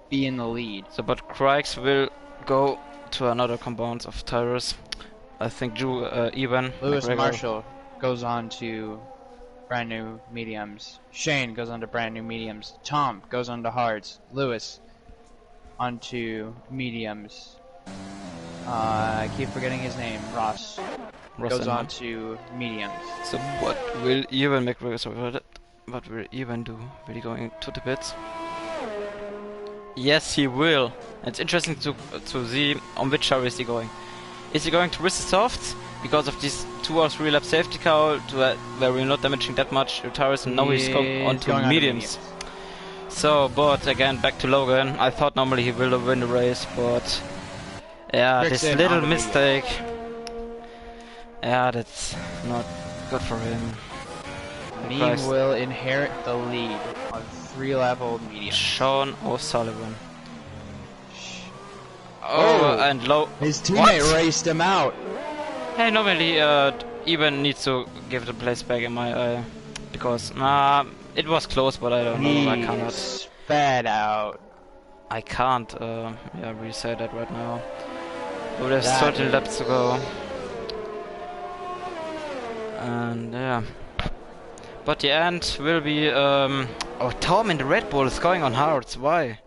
be in the lead. So, but Craigs will go to another compound of tires. I think Ewan. Lewis McGregor. Marshall goes on to brand new mediums. Shane goes on to brand new mediums. Tom goes on to hards. Lewis onto mediums. I keep forgetting his name. Ross goes on to mediums. So what will Ewan McGregor? So what will Ewan do? Will he go into the pits? Yes, he will. It's interesting to see on which car is he going. Is he going to risk the softs because of this 2 or 3 lap safety car where we're not damaging that much the tires, and now he's going on to mediums. So, but again, back to Logan. I thought normally he will win the race, but yeah, this little mistake. Yeah, that's not good for him. Meme will inherit the lead on 3 lap old mediums. Sean O'Sullivan. Oh, and his teammate raced him out. Hey, normally even needs to give the place back in my eye, because it was close, but I don't know. I cannot. Sped out. I can't. Reset that right now. But there's 13 laps to go, and yeah. But the end will be. Oh, Tom in the Red Bull is going on hards. Why?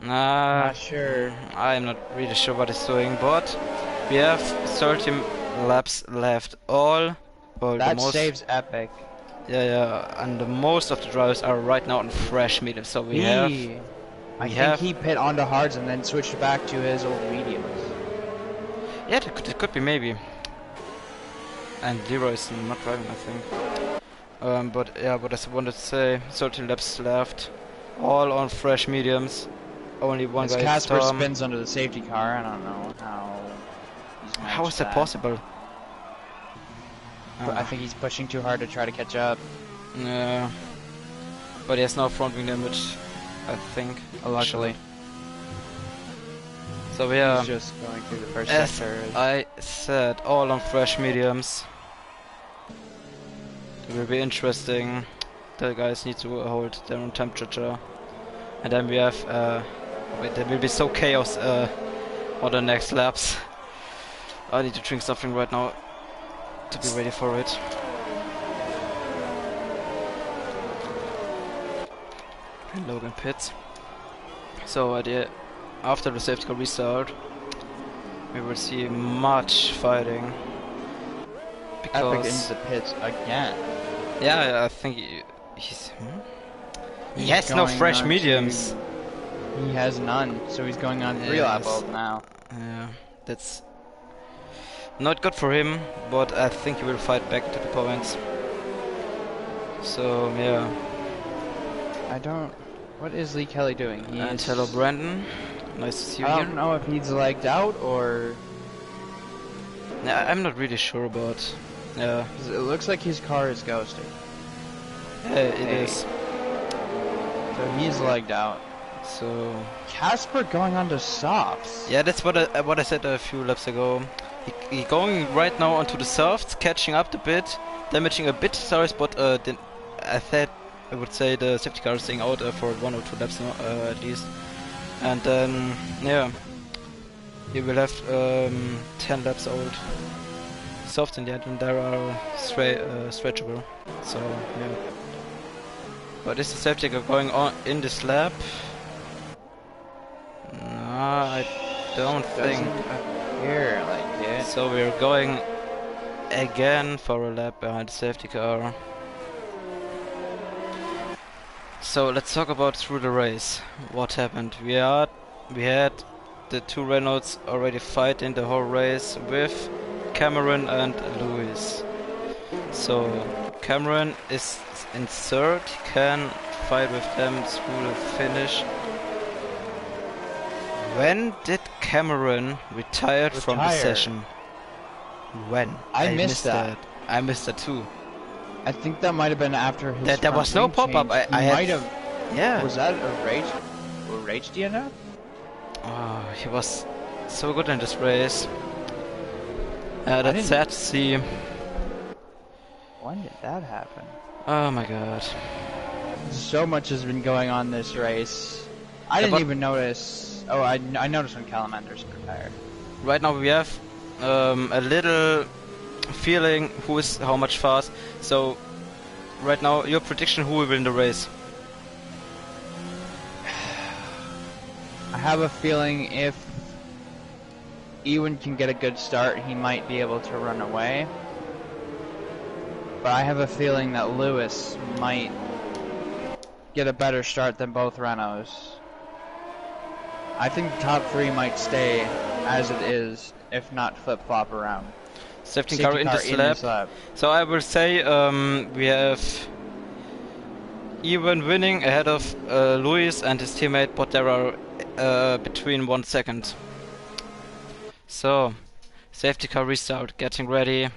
Not sure. I'm not really sure what he's doing, but we have 13 laps left. That saves Epic. Yeah, and the most of the drivers are right now on fresh medium. So I think he pit onto hards and then switched back to his old mediums. Yeah, it could be maybe. And Leroy is not driving, I think. But yeah, what I wanted to say, 13 laps left, all on fresh mediums. Only one guy. Casper spins under the safety car. I don't know how is that possible? I think he's pushing too hard to try to catch up. Yeah, but he has no front wing damage, I think. Luckily. So yeah, he's just going through the first sector. I said, all on fresh mediums. It will be interesting. The guys need to hold their own temperature. And then we have, wait, there will be so chaos on the next laps. I need to drink something right now to be ready for it. And Logan pits. So after the safety car restart, we will see much fighting. Epic into the pits again. Yeah, I think he has no fresh mediums. He has none, so he's going on 3-lap old now. Yeah, that's not good for him, but I think he will fight back to the points. So yeah. What is Lee Kelly doing? And hello Brandon, nice to see you I here. don't know if he's legged out or... Yeah, I'm not really sure about... Yeah. It looks like his car is ghosting. Yeah, it is. So he's legged out. So... Casper going on to softs. Yeah, that's what I said a few laps ago. He going right now onto the softs, catching up a bit, damaging a bit tires, but I would say the safety car is staying out for 1 or 2 laps now, at least. And then, yeah, he will have 10 laps old soft in the end, and there are stretchable. So, yeah. But is the safety car going on in this lap? No, I don't think. Appear like it. So we're going again for a lap behind the safety car. So let's talk about through the race. What happened? We had the two Renaults already fighting the whole race with Cameron and Lewis. So Cameron is in third, he can fight with them through the finish. When did Cameron retire from the session? When? I missed that. I missed that too. I think that might have been after his. There was no pop-up. I might have. Yeah. Was that a rage DNF? Oh, he was so good in this race. That's sad to see. When did that happen? Oh my god. So much has been going on this race. I didn't even notice. Oh, I noticed when Callum Anderson retired. Right now we have a little feeling who is how much fast. So right now your prediction, who will win the race? I have a feeling if Ewan can get a good start, he might be able to run away. But I have a feeling that Lewis might get a better start than both Renaults. I think the top 3 might stay as it is, if not flip-flop around. Safety car in this lap. So I will say we have Ewan winning ahead of Lewis and his teammate, but there are between 1 second. So safety car restart, getting ready.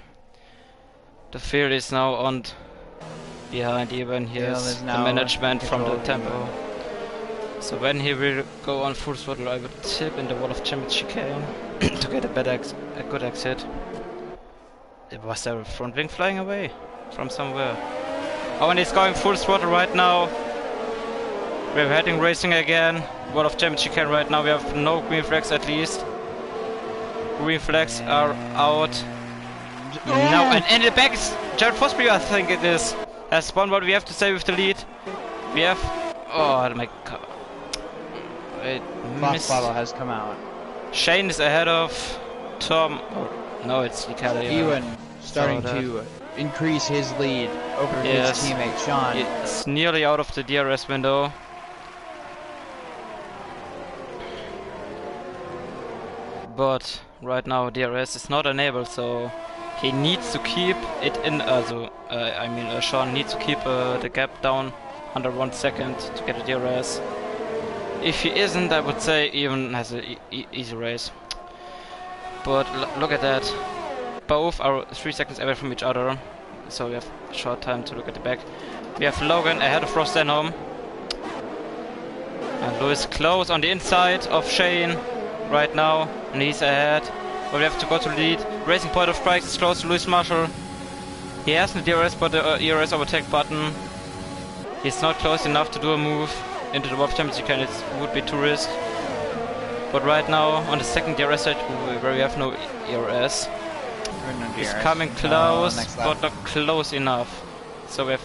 The field is now on behind Ewan. Here's the management from the tempo. So when he will go on full throttle, I would tip in the wall of Champions chicane to get a good exit. Was there a front wing flying away from somewhere? Oh, and he's going full throttle right now. We're heading racing again. Wall of Champions chicane right now. We have no green flags at least. Green flags are out. Now, and in the back is Jared Fosbury, I think it is. Has spun what we have to say with the lead. We have... Oh my god. Fox bottle has come out. Shane is ahead of Tom. No, it's Kelly. Ewan starting to increase his lead over his teammate Sean. It's nearly out of the DRS window. But right now DRS is not enabled, so he needs to keep it in. Sean needs to keep the gap down under 1 second to get a DRS. If he isn't, I would say Ewan has an easy race. But look at that. Both are 3 seconds away from each other, so we have a short time to look at the back. We have Logan ahead of Ross Denholm. And Lewis close on the inside of Shane right now, and he's ahead. But we have to go to the lead. Racing Point of Strikes is close to Lewis Marshall. He has the DRS, but the ERS overtake button. He's not close enough to do a move. into the World Champions chicane, it would be too risk. But right now, on the second DRS side, where we have no ERS, it's coming close, but not close enough. So we have...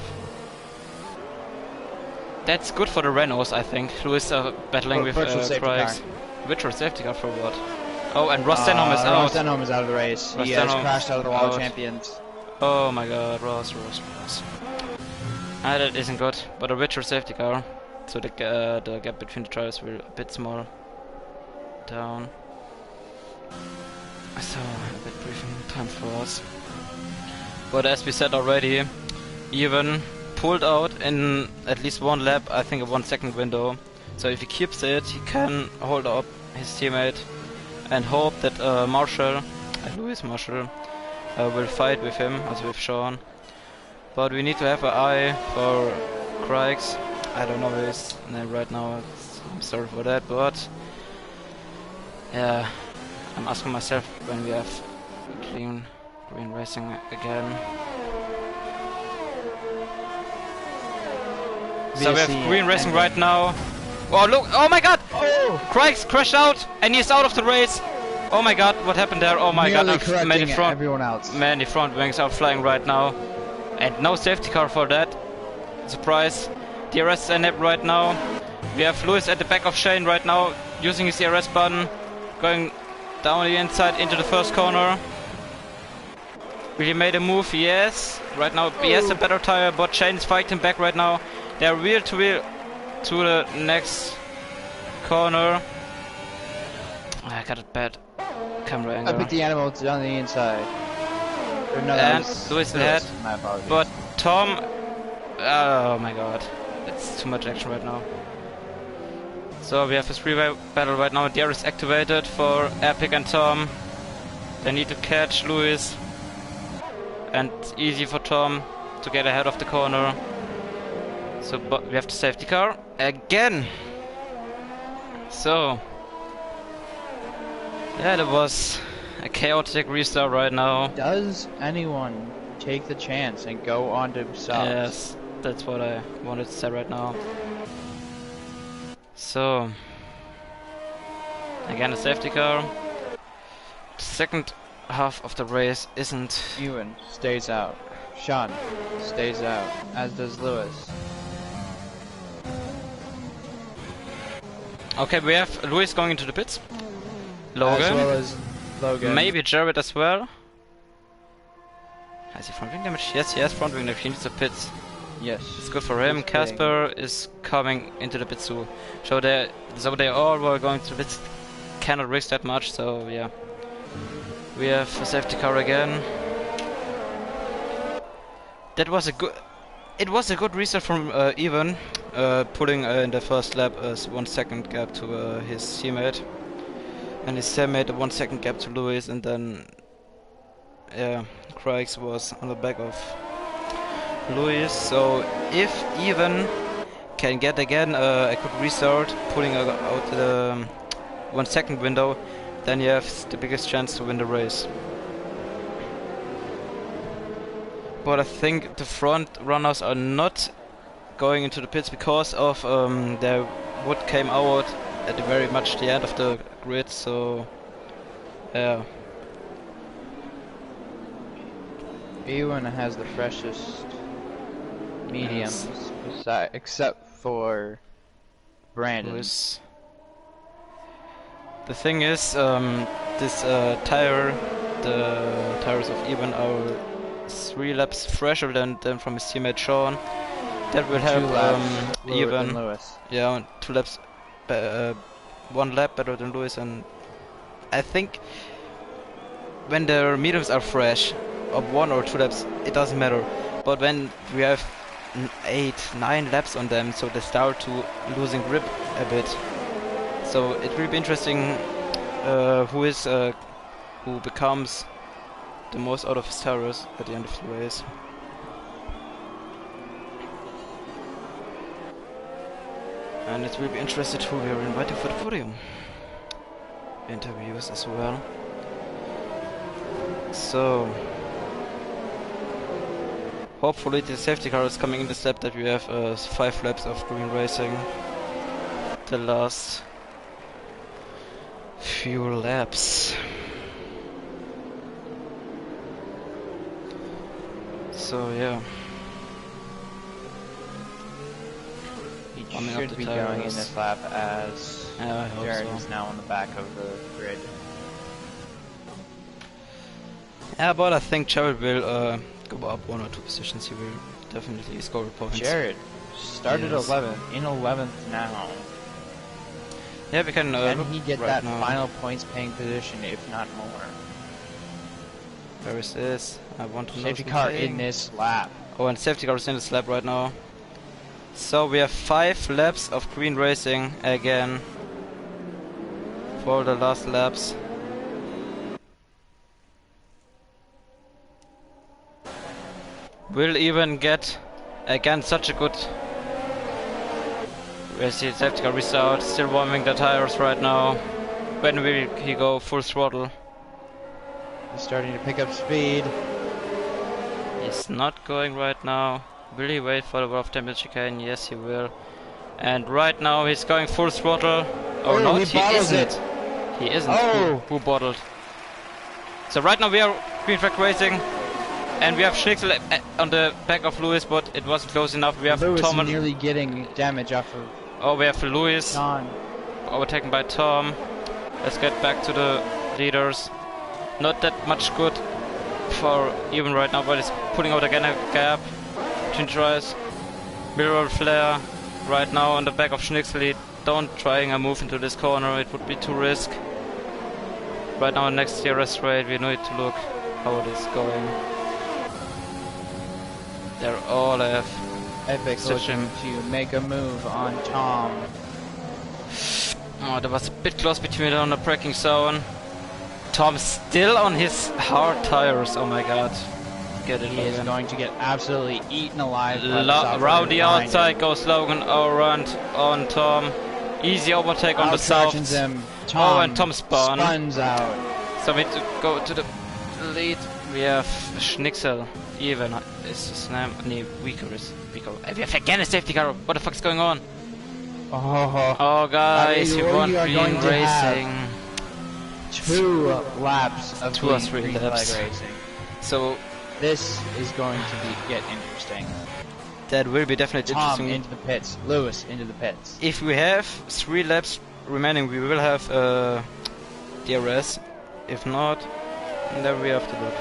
That's good for the Renaults, I think. Lewis battling with Craigs. Virtual safety car for what? Oh, and Ross Denholm is out. Ross Denholm is out of the race. He has crashed out of the World Champions. Oh my god, Ross. That isn't good, but a virtual safety car. So the gap between the drivers will a bit small down. So a bit briefing time for us. But as we said already, even pulled out in at least one lap, I think a 1 second window. So if he keeps it, he can hold up his teammate and hope that Lewis Marshall, will fight with him, as with Sean. But we need to have an eye for Craigs. I don't know his name right now, I'm sorry for that, but yeah, I'm asking myself when we have clean green racing again. So we have green racing right now. Oh look! Oh my god! Oh! Craigs crashed out and he's out of the race. Oh my god! What happened there? Oh my god! Everyone else. Man, the front wings are flying right now, and no safety car for that. Surprise! DRS enabled right now. We have Lewis at the back of Shane right now, using his DRS button, going down the inside into the first corner. Really made a move, yes. Right now he has a better tire, but Shane is fighting back right now. They're wheel to wheel to the next corner. I got a bad camera angle. I put the animals on the inside. No, and Lewis ahead. But Tom... Oh my god. It's too much action right now. So we have a three-way battle right now. DRS activated for Epic and Tom. They need to catch Lewis. And easy for Tom to get ahead of the corner. So but we have the safety car again. So yeah, that was a chaotic restart right now. Does anyone take the chance and go on to subs? Yes, that's what I wanted to say right now. So again, a safety car. The second half of the race isn't... Ewan stays out. Sean stays out, as does Lewis. Okay, we have Lewis going into the pits. Logan. As well as Logan. Maybe Jared as well. Has he front wing damage? Yes, he has front wing damage. He needs the pits. Yes. It's good for him. Casper is coming into the pits too. So they all were going to the pits. Cannot risk that much, so yeah. We have a safety car again. That was a good... It was a good restart from Evan, pulling in the first lap a 1 second gap to his teammate. And his teammate a 1 second gap to Lewis, and then yeah, Craigs was on the back of Lewis. So if Evan can get again a good restart, pulling out the 1 second window, then you have the biggest chance to win the race. But I think the front runners are not going into the pits because of their wood came out at the very much the end of the grid, so yeah. Ewan has the freshest mediums, except for Brandon. Lewis. The thing is, this tire, the tires of Ewan are 3 laps fresher than from his teammate Sean. That will help Ewan. Lewis. Yeah, 2 laps, 1 lap better than Lewis, and I think when the mediums are fresh, of 1 or 2 laps, it doesn't matter. But when we have 8, 9 laps on them, so they start to losing grip a bit. So it will be interesting who becomes the most out of his tires at the end of the race. And it will be interesting who we are inviting for the podium interviews as well. So hopefully the safety car is coming in the step that we have 5 laps of green racing. the last few laps. So yeah. He Warming up should the be going in tires. this lap as Yeah, I hope Jared so. is now on the back of the grid. Yeah, but I think Jared will go up 1 or 2 positions. He will definitely score points. Jared started Yes. 11th, in 11th now. Yeah, we can. Can Look he get right that now. final points paying position, if not more? Where is this? I want to know Safety car something. in this lap. Oh, and safety car is in this lap right now. So we have 5 laps of green racing again for the last laps. We'll even get again such a good. Where's the safety car restart? Still warming the tires right now. When will he go full throttle? He's starting to pick up speed. He's not going right now. Will he wait for the World Championship chicane? Yes, he will. And right now he's going full throttle. Oh, Oh, no, he bottles isn't. it. He isn't. Oh. Who bottled? So right now we are green flag racing, and we have Schnitzel on the back of Lewis, but it wasn't close enough. We have Lewis Tom and nearly getting damage off of oh, we have Lewis John. overtaken by Tom. Let's get back to the leaders. Not that much good for even right now, but it's putting out again a gap between tries. Mirror flare right now on the back of Schnitzel. Don't trying a move into this corner, it would be too risk. Right now next year rest rate, we need to look how it is going. They're all have Epic Such looking to make a move on Tom. oh, there was a bit close between on the braking zone. Tom still on his hard tires, oh my god. Get it He is again. going to get absolutely eaten alive. by the soft Around road the behind outside him. goes Logan around on Tom. Easy overtake on the Outtractions soft. him. Tom Oh, and Tom spun. Spuns out. So we need to go to the lead. We have Schnitzel. Even is his name. Nee, Weaker is Weaker. We have again a safety car. What the fuck is going on? Oh, Oh, guys, we we won't are be going to have racing. 2 laps of 2 or 3 green flag laps. racing. So This is going to get interesting. that will be definitely Tom interesting. into the pits. Lewis into the pits. If we have 3 laps remaining, we will have DRS. If not, then we have to look.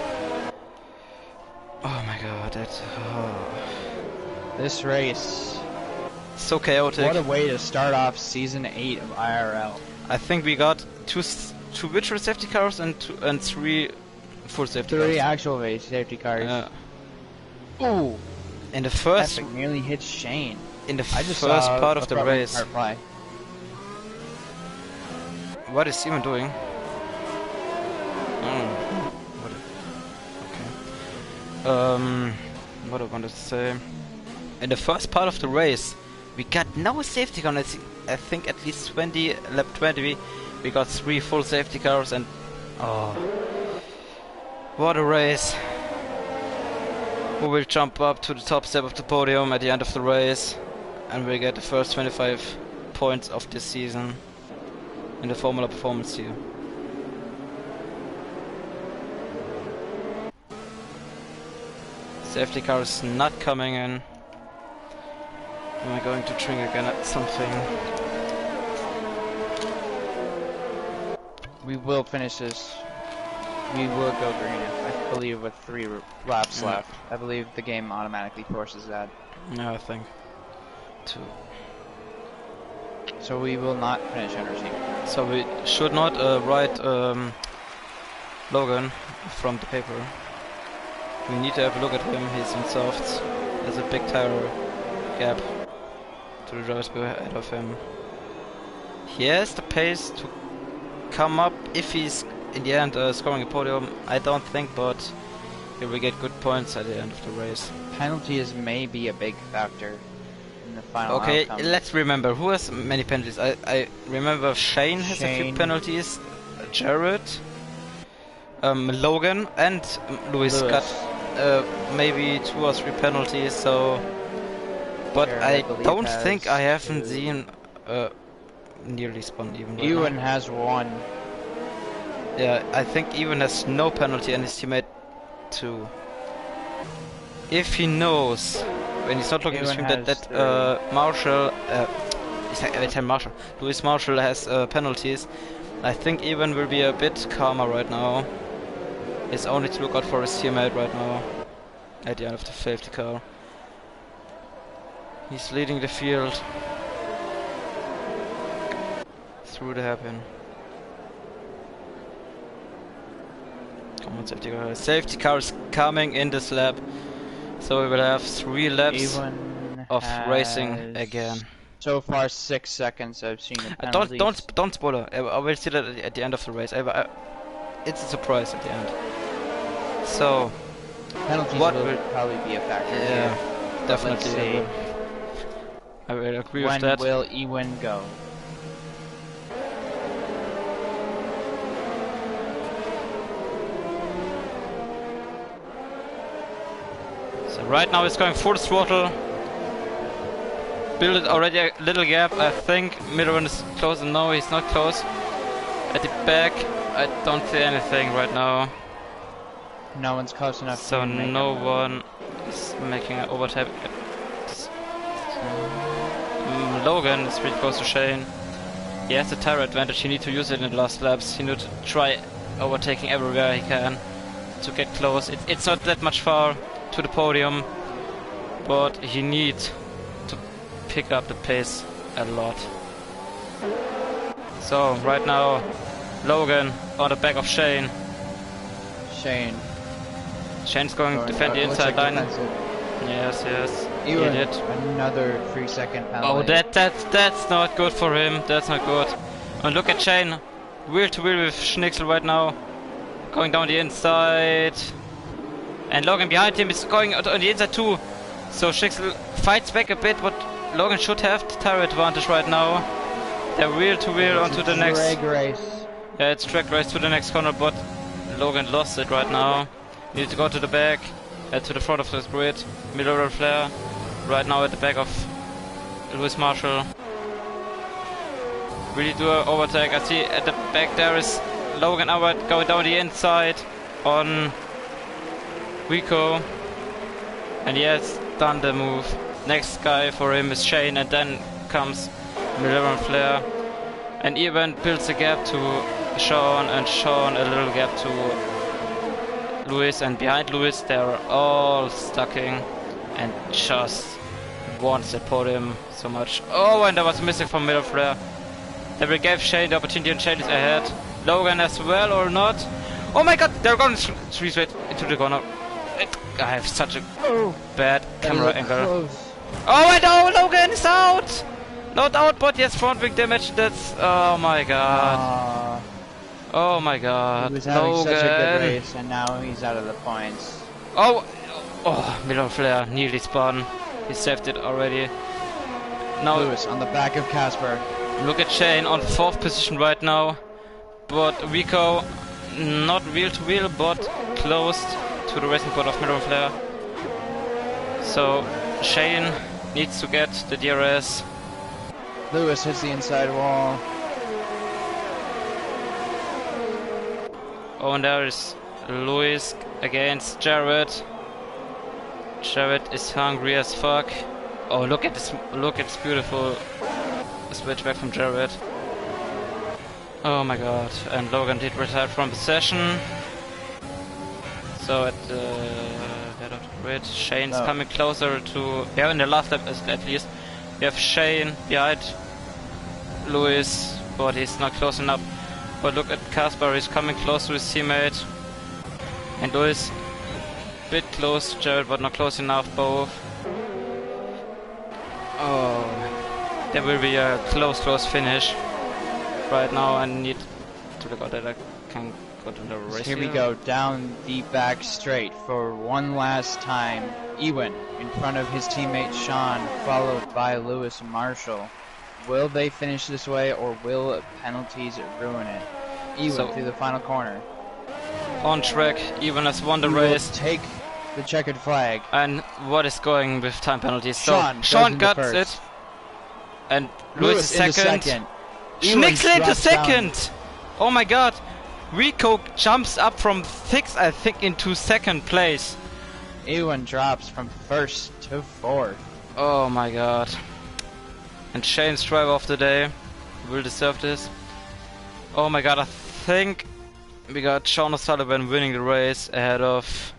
Oh my god, that's This race. so chaotic. What a way to start off season 8 of IRL. I think we got two virtual safety cars and 3 full safety 3 cars. actual race safety cars. Ooh, In the first, Epic nearly hit Shane. in the I just first saw part a of the front wing race, car fly. what is Simon doing? What? Okay. What I wanted to say. In the first part of the race, we got no safety car. I think at least 20 lap 20, we got 3 full safety cars and oh, what a race! Who will jump up to the top step of the podium at the end of the race and will get the first 25 points of this season in the Formula Performance here. Safety car is not coming in. Am I going to trigger again at something? We will finish this. We will go green, I believe, with 3 laps left. I believe the game automatically forces that. Yeah, I think. 2. So we will not finish under team. So we should not write Logan from the paper. We need to have a look at him. He's in softs. There's a big tire gap to the drivers ahead of him. He has the pace to come up if he's in the end scoring a podium. I don't think, but he will get good points at the end of the race. Penalties may be a big factor in the final Okay, outcome. let's remember who has many penalties. I remember Shane has a few Shane. penalties, Jared, Logan, and Lewis got maybe 2 or 3 penalties. So, but Jared, I believe, don't has think I haven't 2. seen nearly spun even right Ewan now. has one. Yeah, I think Ewan has no penalty and his teammate too. If he knows when he's not looking at the Ewan stream has that three. Marshall, every time Marshall, Lewis Marshall has penalties, I think Ewan will be a bit calmer right now. He's only to look out for his teammate right now at the end of the safety car. He's leading the field through the hairpin. Come on, safety car. Safety car is coming in this lap. So we will have 3 laps Ewan of racing has again. so far 6 seconds I've seen the penalties. Don't spoiler. I will see that at the end of the race. It's a surprise at the end. So Penalties what will will probably be a factor yeah, here. definitely. Let's see. I will agree When with that. will Ewan go? So right now it's going full throttle. Built already a little gap. I think Middleman is close. No, he's not close. At the back, I don't see anything right now. No one's close enough So to make no him. one is making an overtake. Logan is pretty close to Shane. He has the tire advantage. He needs to use it in the last laps. He needs to try overtaking everywhere he can to get close. It's not that much far to the podium, but he needs to pick up the pace a lot. So right now, Logan on the back of Shane. Shane's going to defend the inside line. Yes, yes. Ewan, He did. another 3-second Oh, penalty. that's not good for him. That's not good. And look at Shane, wheel to wheel with Schnicksel right now, going down the inside. And Logan behind him is going on the inside too. So Schnicksel fights back a bit, but Logan should have the tire advantage right now. They're wheel to wheel onto the next. Drag race. Yeah, it's track race to the next corner, but Logan lost it right now. Needs to go to the back, to the front of the grid. Middle flare, right now at the back of Lewis Marshall. Really do an overtake. I see at the back there is Logan Albert going down the inside on Rico. And he has done the move. Next guy for him is Shane, and then comes Miller Flair. And even builds a gap to Sean, and Sean a little gap to Lewis. And behind Lewis they're all stucking and just wants the podium so much. Oh, and there was a mistake from Miller Flair. They gave Shane the opportunity, and Shane is ahead. Logan as well or not? Oh my god, they're going three straight into the corner. I have such a bad camera angle. Close. Oh, I know, Logan is out! Not out, but yes, front wing damage. That's. Oh my god. Oh my god. He was having Logan. such a good race, and now he's out of the points. Oh, Miller Flair nearly spun. He saved it already. Now Lewis on the back of Casper. look at Shane on 4th position right now, but Rico not wheel to wheel, but close to the racing board of Miller Flair. So Shane needs to get the DRS. Lewis hits the inside wall. Oh, and there is Lewis against Jared. Jared is hungry as fuck. Oh, look at this! Look at this beautiful switch back from Jared. Oh my god! And Logan did retire from the session. So at the head of the grid, Shane's coming closer to. Yeah, in the last lap at least, we have Shane behind Lewis, but he's not close enough. But look at Casper, he's coming close to his teammate. And Lewis, bit close to Jared, but not close enough, both. Oh, there will be a close finish. Right now I need to look out that I can go to the race. Here we go, down the back straight for one last time. Ewan in front of his teammate Sean, followed by Lewis Marshall. Will they finish this way, or will penalties ruin it? Ewan through the final corner. On track, Ewan has won the He race. will take the checkered flag. And what is going with time penalties? Sean So Sean goes got into it. first. And Lewis is into second. Schnicksel into drops down. second! Oh my god! Rico jumps up from 6th, I think, into 2nd place. Ewan drops from 1st to 4th. Oh my god. And Shane's driver of the day will deserve this. Oh my god, I think we got Sean O'Sullivan winning the race ahead of,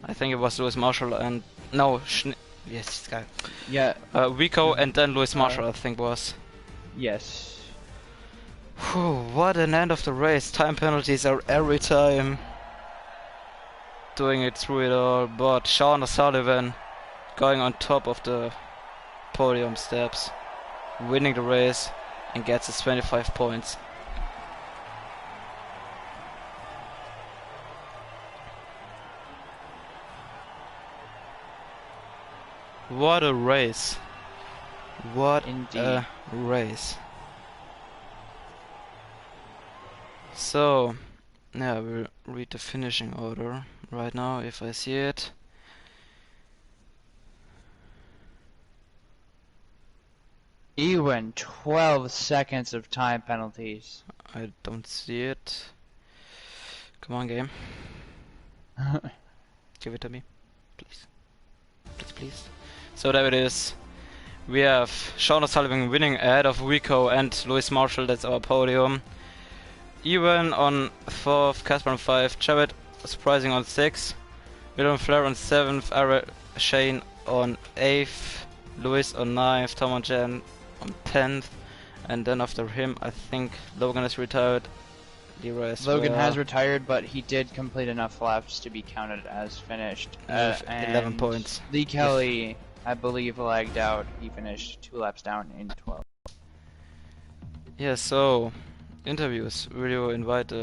I think it was Lewis Marshall and, no, yes, this guy. Yeah. Rico and then Lewis Marshall, I think was. Yes. Whew, what an end of the race. Time penalties are every time doing it through it all, but Sean O'Sullivan going on top of the podium steps, winning the race and gets his 25 points. What a race. What Indeed. a race. So, yeah, we'll read the finishing order right now if I see it. Ewan, 12 seconds of time penalties. I don't see it. Come on, game. Give it to me. Please. Please, please. So there it is. We have Sean O'Sullivan winning ahead of Rico and Lewis Marshall. That's our podium. Ewan on 4th, Casper on 5th, Jared surprising on 6th, William Flair on 7th, IRL Shane on 8th, Lewis on 9th, Tom and Jen on 10th, and then after him I think Logan has retired. Logan has retired, but he did complete enough laps to be counted as finished. 11 points. Lee Kelly, I believe, lagged out. He finished 2 laps down in 12. Yeah, so interviews. Will you invite?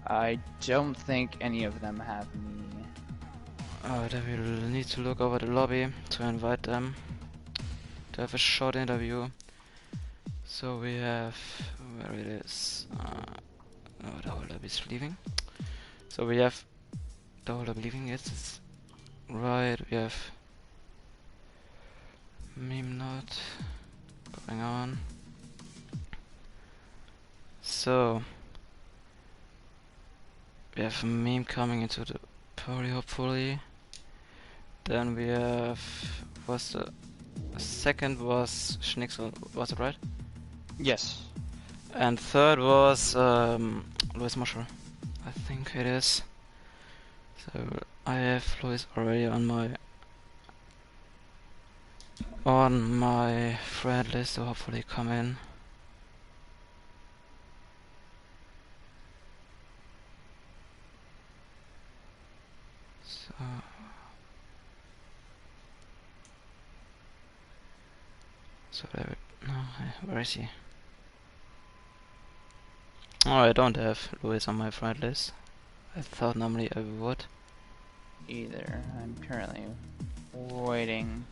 I don't think any of them have me. Oh, then we'll need to look over the lobby to invite them to have a short interview. So we have where it is. Oh, the whole lobby's leaving. So we have the whole lobby leaving. Yes, it's right. We have meme not going on. So we have a meme coming into the party, hopefully. Then we have the second was Schnicksel, was it right? Yes. And third was Lewis Marshall, I think it is. So I have Lewis already on my friend list, so hopefully come in. So there no, where is he? Oh, I don't have Lewis on my friend list. I thought normally I would. Either. I'm currently waiting.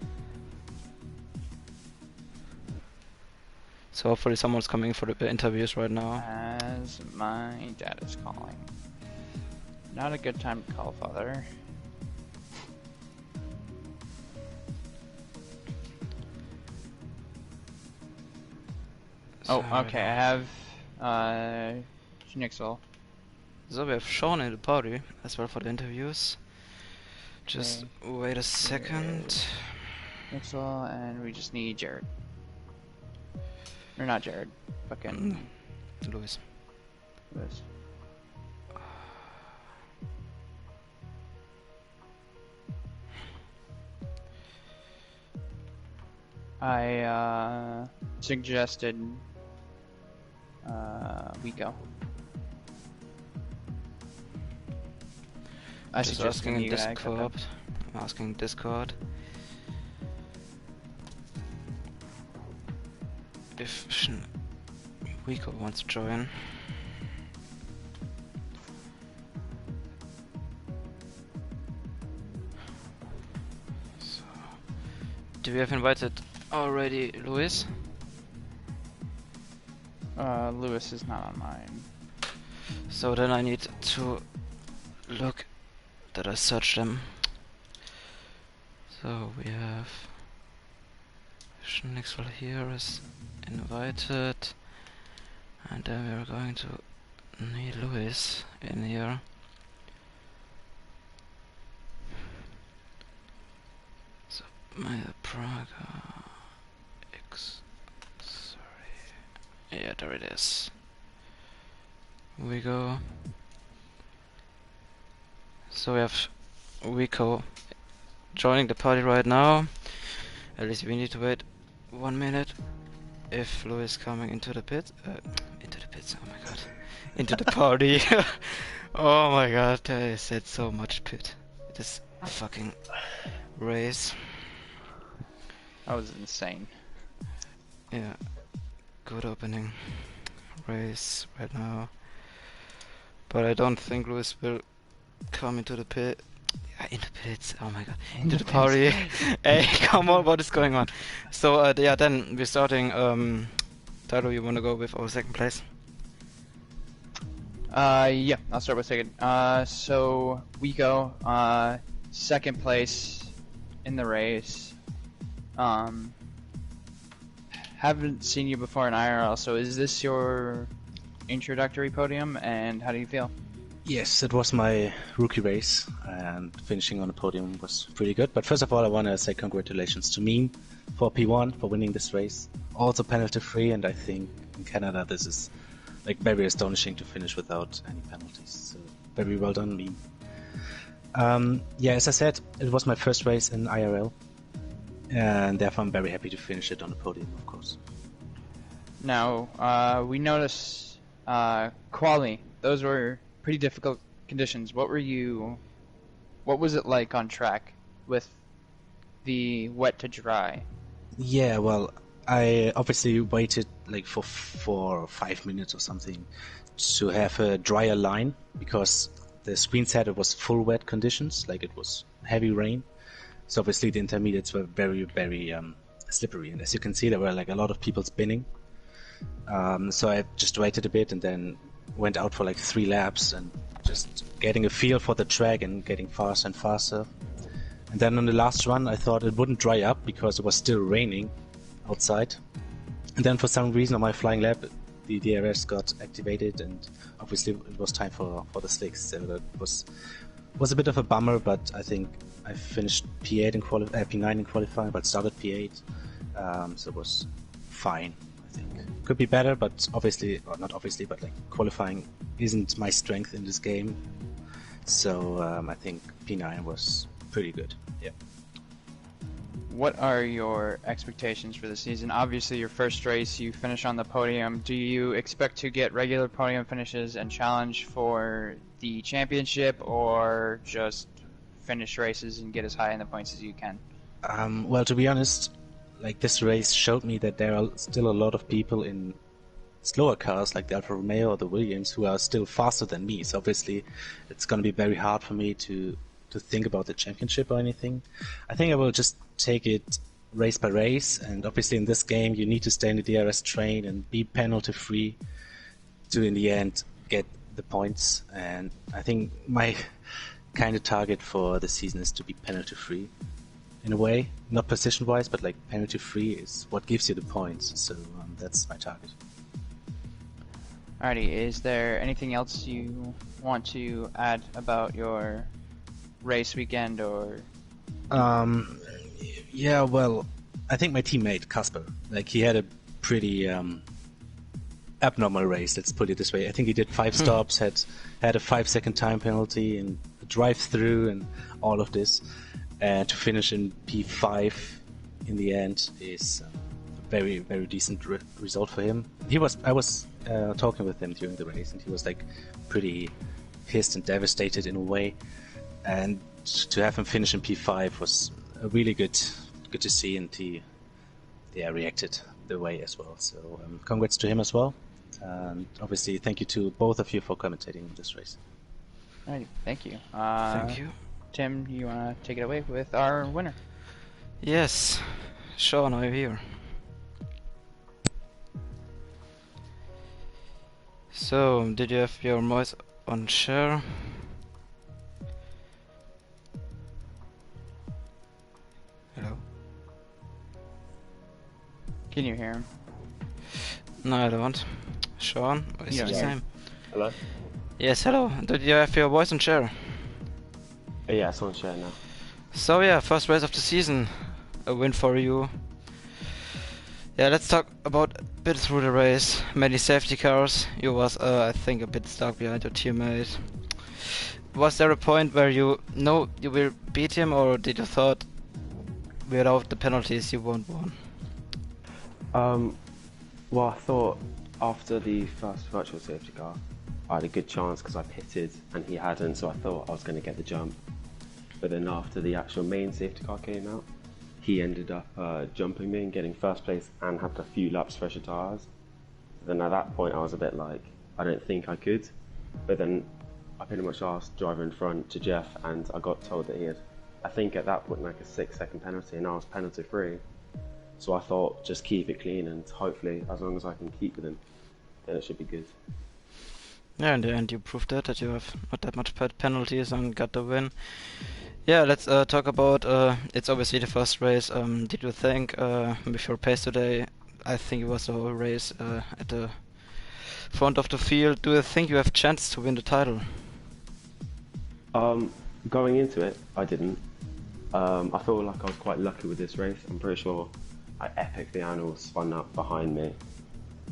So hopefully someone's coming for the interviews right now. As my dad is calling. Not a good time to call, Father. So Oh, okay, I have Schnicksel. So we have Sean in the party as well for the interviews. Just wait a second. Schnicksel, and we just need Jared. Or not Jared, fucking Lewis. Lewis. I suggested Rico. I Just suggested asking in you, I got Discord. that. I'm asking Discord if Rico wants to join. So, do we have invited already Lewis? Lewis is not on mine. So then I need to look that I search them. So we have Schnicksel here is invited. And then we're going to need Lewis in here. So my Praga X. Sorry. Yeah, there it is. Here we go. So we have Rico joining the party right now. At least we need to wait 1 minute. If Lewis coming into the pits, oh my god, into the party. Oh my god, I said so much pit. This fucking race. That was insane. Yeah, good opening race right now. But I don't think Lewis will come into the pit. Into pits, oh my god. Into the party. Hey, come on, what is going on? So, yeah, then we're starting. Tyler, you wanna go with our second place? Yeah, I'll start with second. So Wico, second place in the race. Haven't seen you before in IRL, so is this your introductory podium, and how do you feel? Yes, it was my rookie race, and finishing on the podium was pretty good. But first of all, I want to say congratulations to Meme for P1 for winning this race. Also penalty free, and I think in Canada this is like very astonishing to finish without any penalties. So very well done, Meme. Yeah, as I said, it was my first race in IRL, and therefore I'm very happy to finish it on the podium, of course. Now, we noticed quali. Those were pretty difficult conditions. What was it like on track with the wet to dry? Yeah, well, I obviously waited like for 4 or 5 minutes or something to have a drier line, because the screen said it was full wet conditions, like it was heavy rain. So obviously the intermediates were very, very slippery, and as you can see, there were like a lot of people spinning. So I just waited a bit and then went out for like 3 laps and just getting a feel for the track and getting faster and faster. And then on the last run, I thought it wouldn't dry up because it was still raining outside. And then for some reason on my flying lap, the DRS got activated, and obviously it was time for the slicks. So that was a bit of a bummer, but I think I finished P8 in P9 in qualifying, but started P8, so it was fine. I think could be better, but obviously, or not obviously, but like qualifying isn't my strength in this game. So I think P9 was pretty good. Yeah. What are your expectations for the season? Obviously, your first race, you finish on the podium. Do you expect to get regular podium finishes and challenge for the championship, or just finish races and get as high in the points as you can? Well, to be honest, like this race showed me that there are still a lot of people in slower cars like the Alfa Romeo or the Williams who are still faster than me. So obviously, it's going to be very hard for me to think about the championship or anything. I think I will just take it race by race, and obviously in this game you need to stay in the DRS train and be penalty free to in the end get the points. And I think my kind of target for the season is to be penalty free in a way, not position wise, but like penalty free is what gives you the points. So that's my target. Alrighty, is there anything else you want to add about your race weekend, or? Yeah, well, I think my teammate Casper, like he had a pretty abnormal race. Let's put it this way. I think he did 5 stops, had a 5-second time penalty, and a drive-through, and all of this, and to finish in P5 in the end is a very, very decent result for him. I was talking with him during the race, and he was like pretty pissed and devastated in a way. And to have him finish in P5 was really good to see, and he reacted the way as well. So congrats to him as well, and obviously thank you to both of you for commentating this race. Alrighty, thank you. Thank you. Tim, you want to take it away with our winner? Yes, Sean, are you here? So, did you have your voice on share? Hello? Can you hear him? No, I don't. Sean, I see the Yeah. same. Hello? Yes, hello. Did you have your voice on share? Yeah, it's on share now. So yeah, first race of the season, a win for you. Yeah, let's talk about a bit through the race. Many safety cars. You was, I think, a bit stuck behind your teammate. Was there a point where you know you will beat him, or did you thought without the penalties you won't win? Well, I thought after the first virtual safety car, I had a good chance because I pitted and he hadn't, so I thought I was going to get the jump. But then after the actual main safety car came out, he ended up jumping me and getting first place and had a few laps fresher tyres. Then at that point I was a bit like, I don't think I could. But then I pretty much asked driver in front to Jeff and I got told that he had, I think at that point, like a 6-second penalty and I was penalty free. So I thought just keep it clean and hopefully as long as I can keep with him, then it should be good. Yeah, in the end you proved that you have not that much penalties and got the win. Yeah, let's talk about, it's obviously the first race. Did you think with your pace today, I think it was the whole race at the front of the field, do you think you have chance to win the title? Going into it, I didn't. I feel like I was quite lucky with this race. I'm pretty sure Epic the Animal spun up behind me.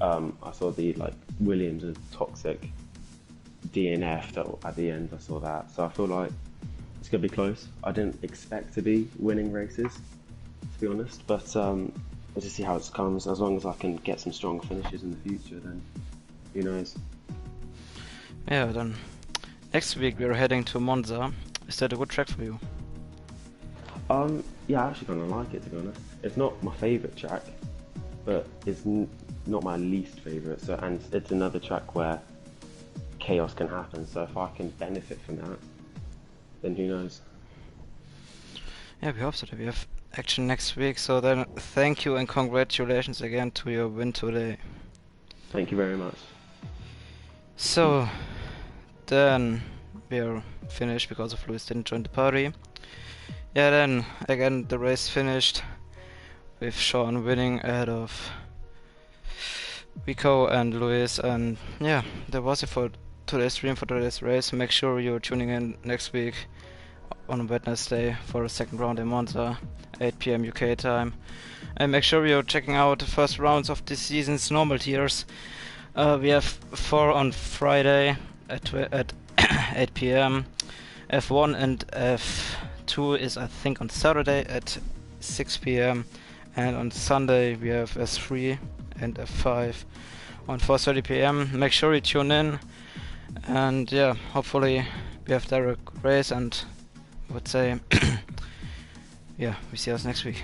I saw the Williams and Toxic DNF at the end. I saw that, so I feel like it's gonna be close. I didn't expect to be winning races, to be honest, but we'll just see how it comes. As long as I can get some strong finishes in the future, then who knows. Yeah, then next week we're heading to Monza. Is that a good track for you? Yeah, I actually kind of like it, to be honest. It's not my favourite track, but it's not my least favourite. So, and it's another track where chaos can happen. So if I can benefit from that, then who knows? Yeah, we hope so that we have action next week. So then, thank you and congratulations again to your win today. Thank you very much. So then we're finished because of Luis didn't join the party. Yeah, then again the race finished with Sean winning ahead of Rico and Luis, and yeah, that was it for today's stream, for today's race. Make sure you're tuning in next week on Wednesday for the second round in Monza, 8 p.m. UK time, and make sure you're checking out the first rounds of this season's normal tiers. We have 4 on Friday at 8 p.m. F1 and F2 is, I think, on Saturday at 6 p.m. and on Sunday we have S3 and F5 on 4:30 p.m. Make sure you tune in, and yeah, hopefully we have direct race, and I would say yeah, we see us next week.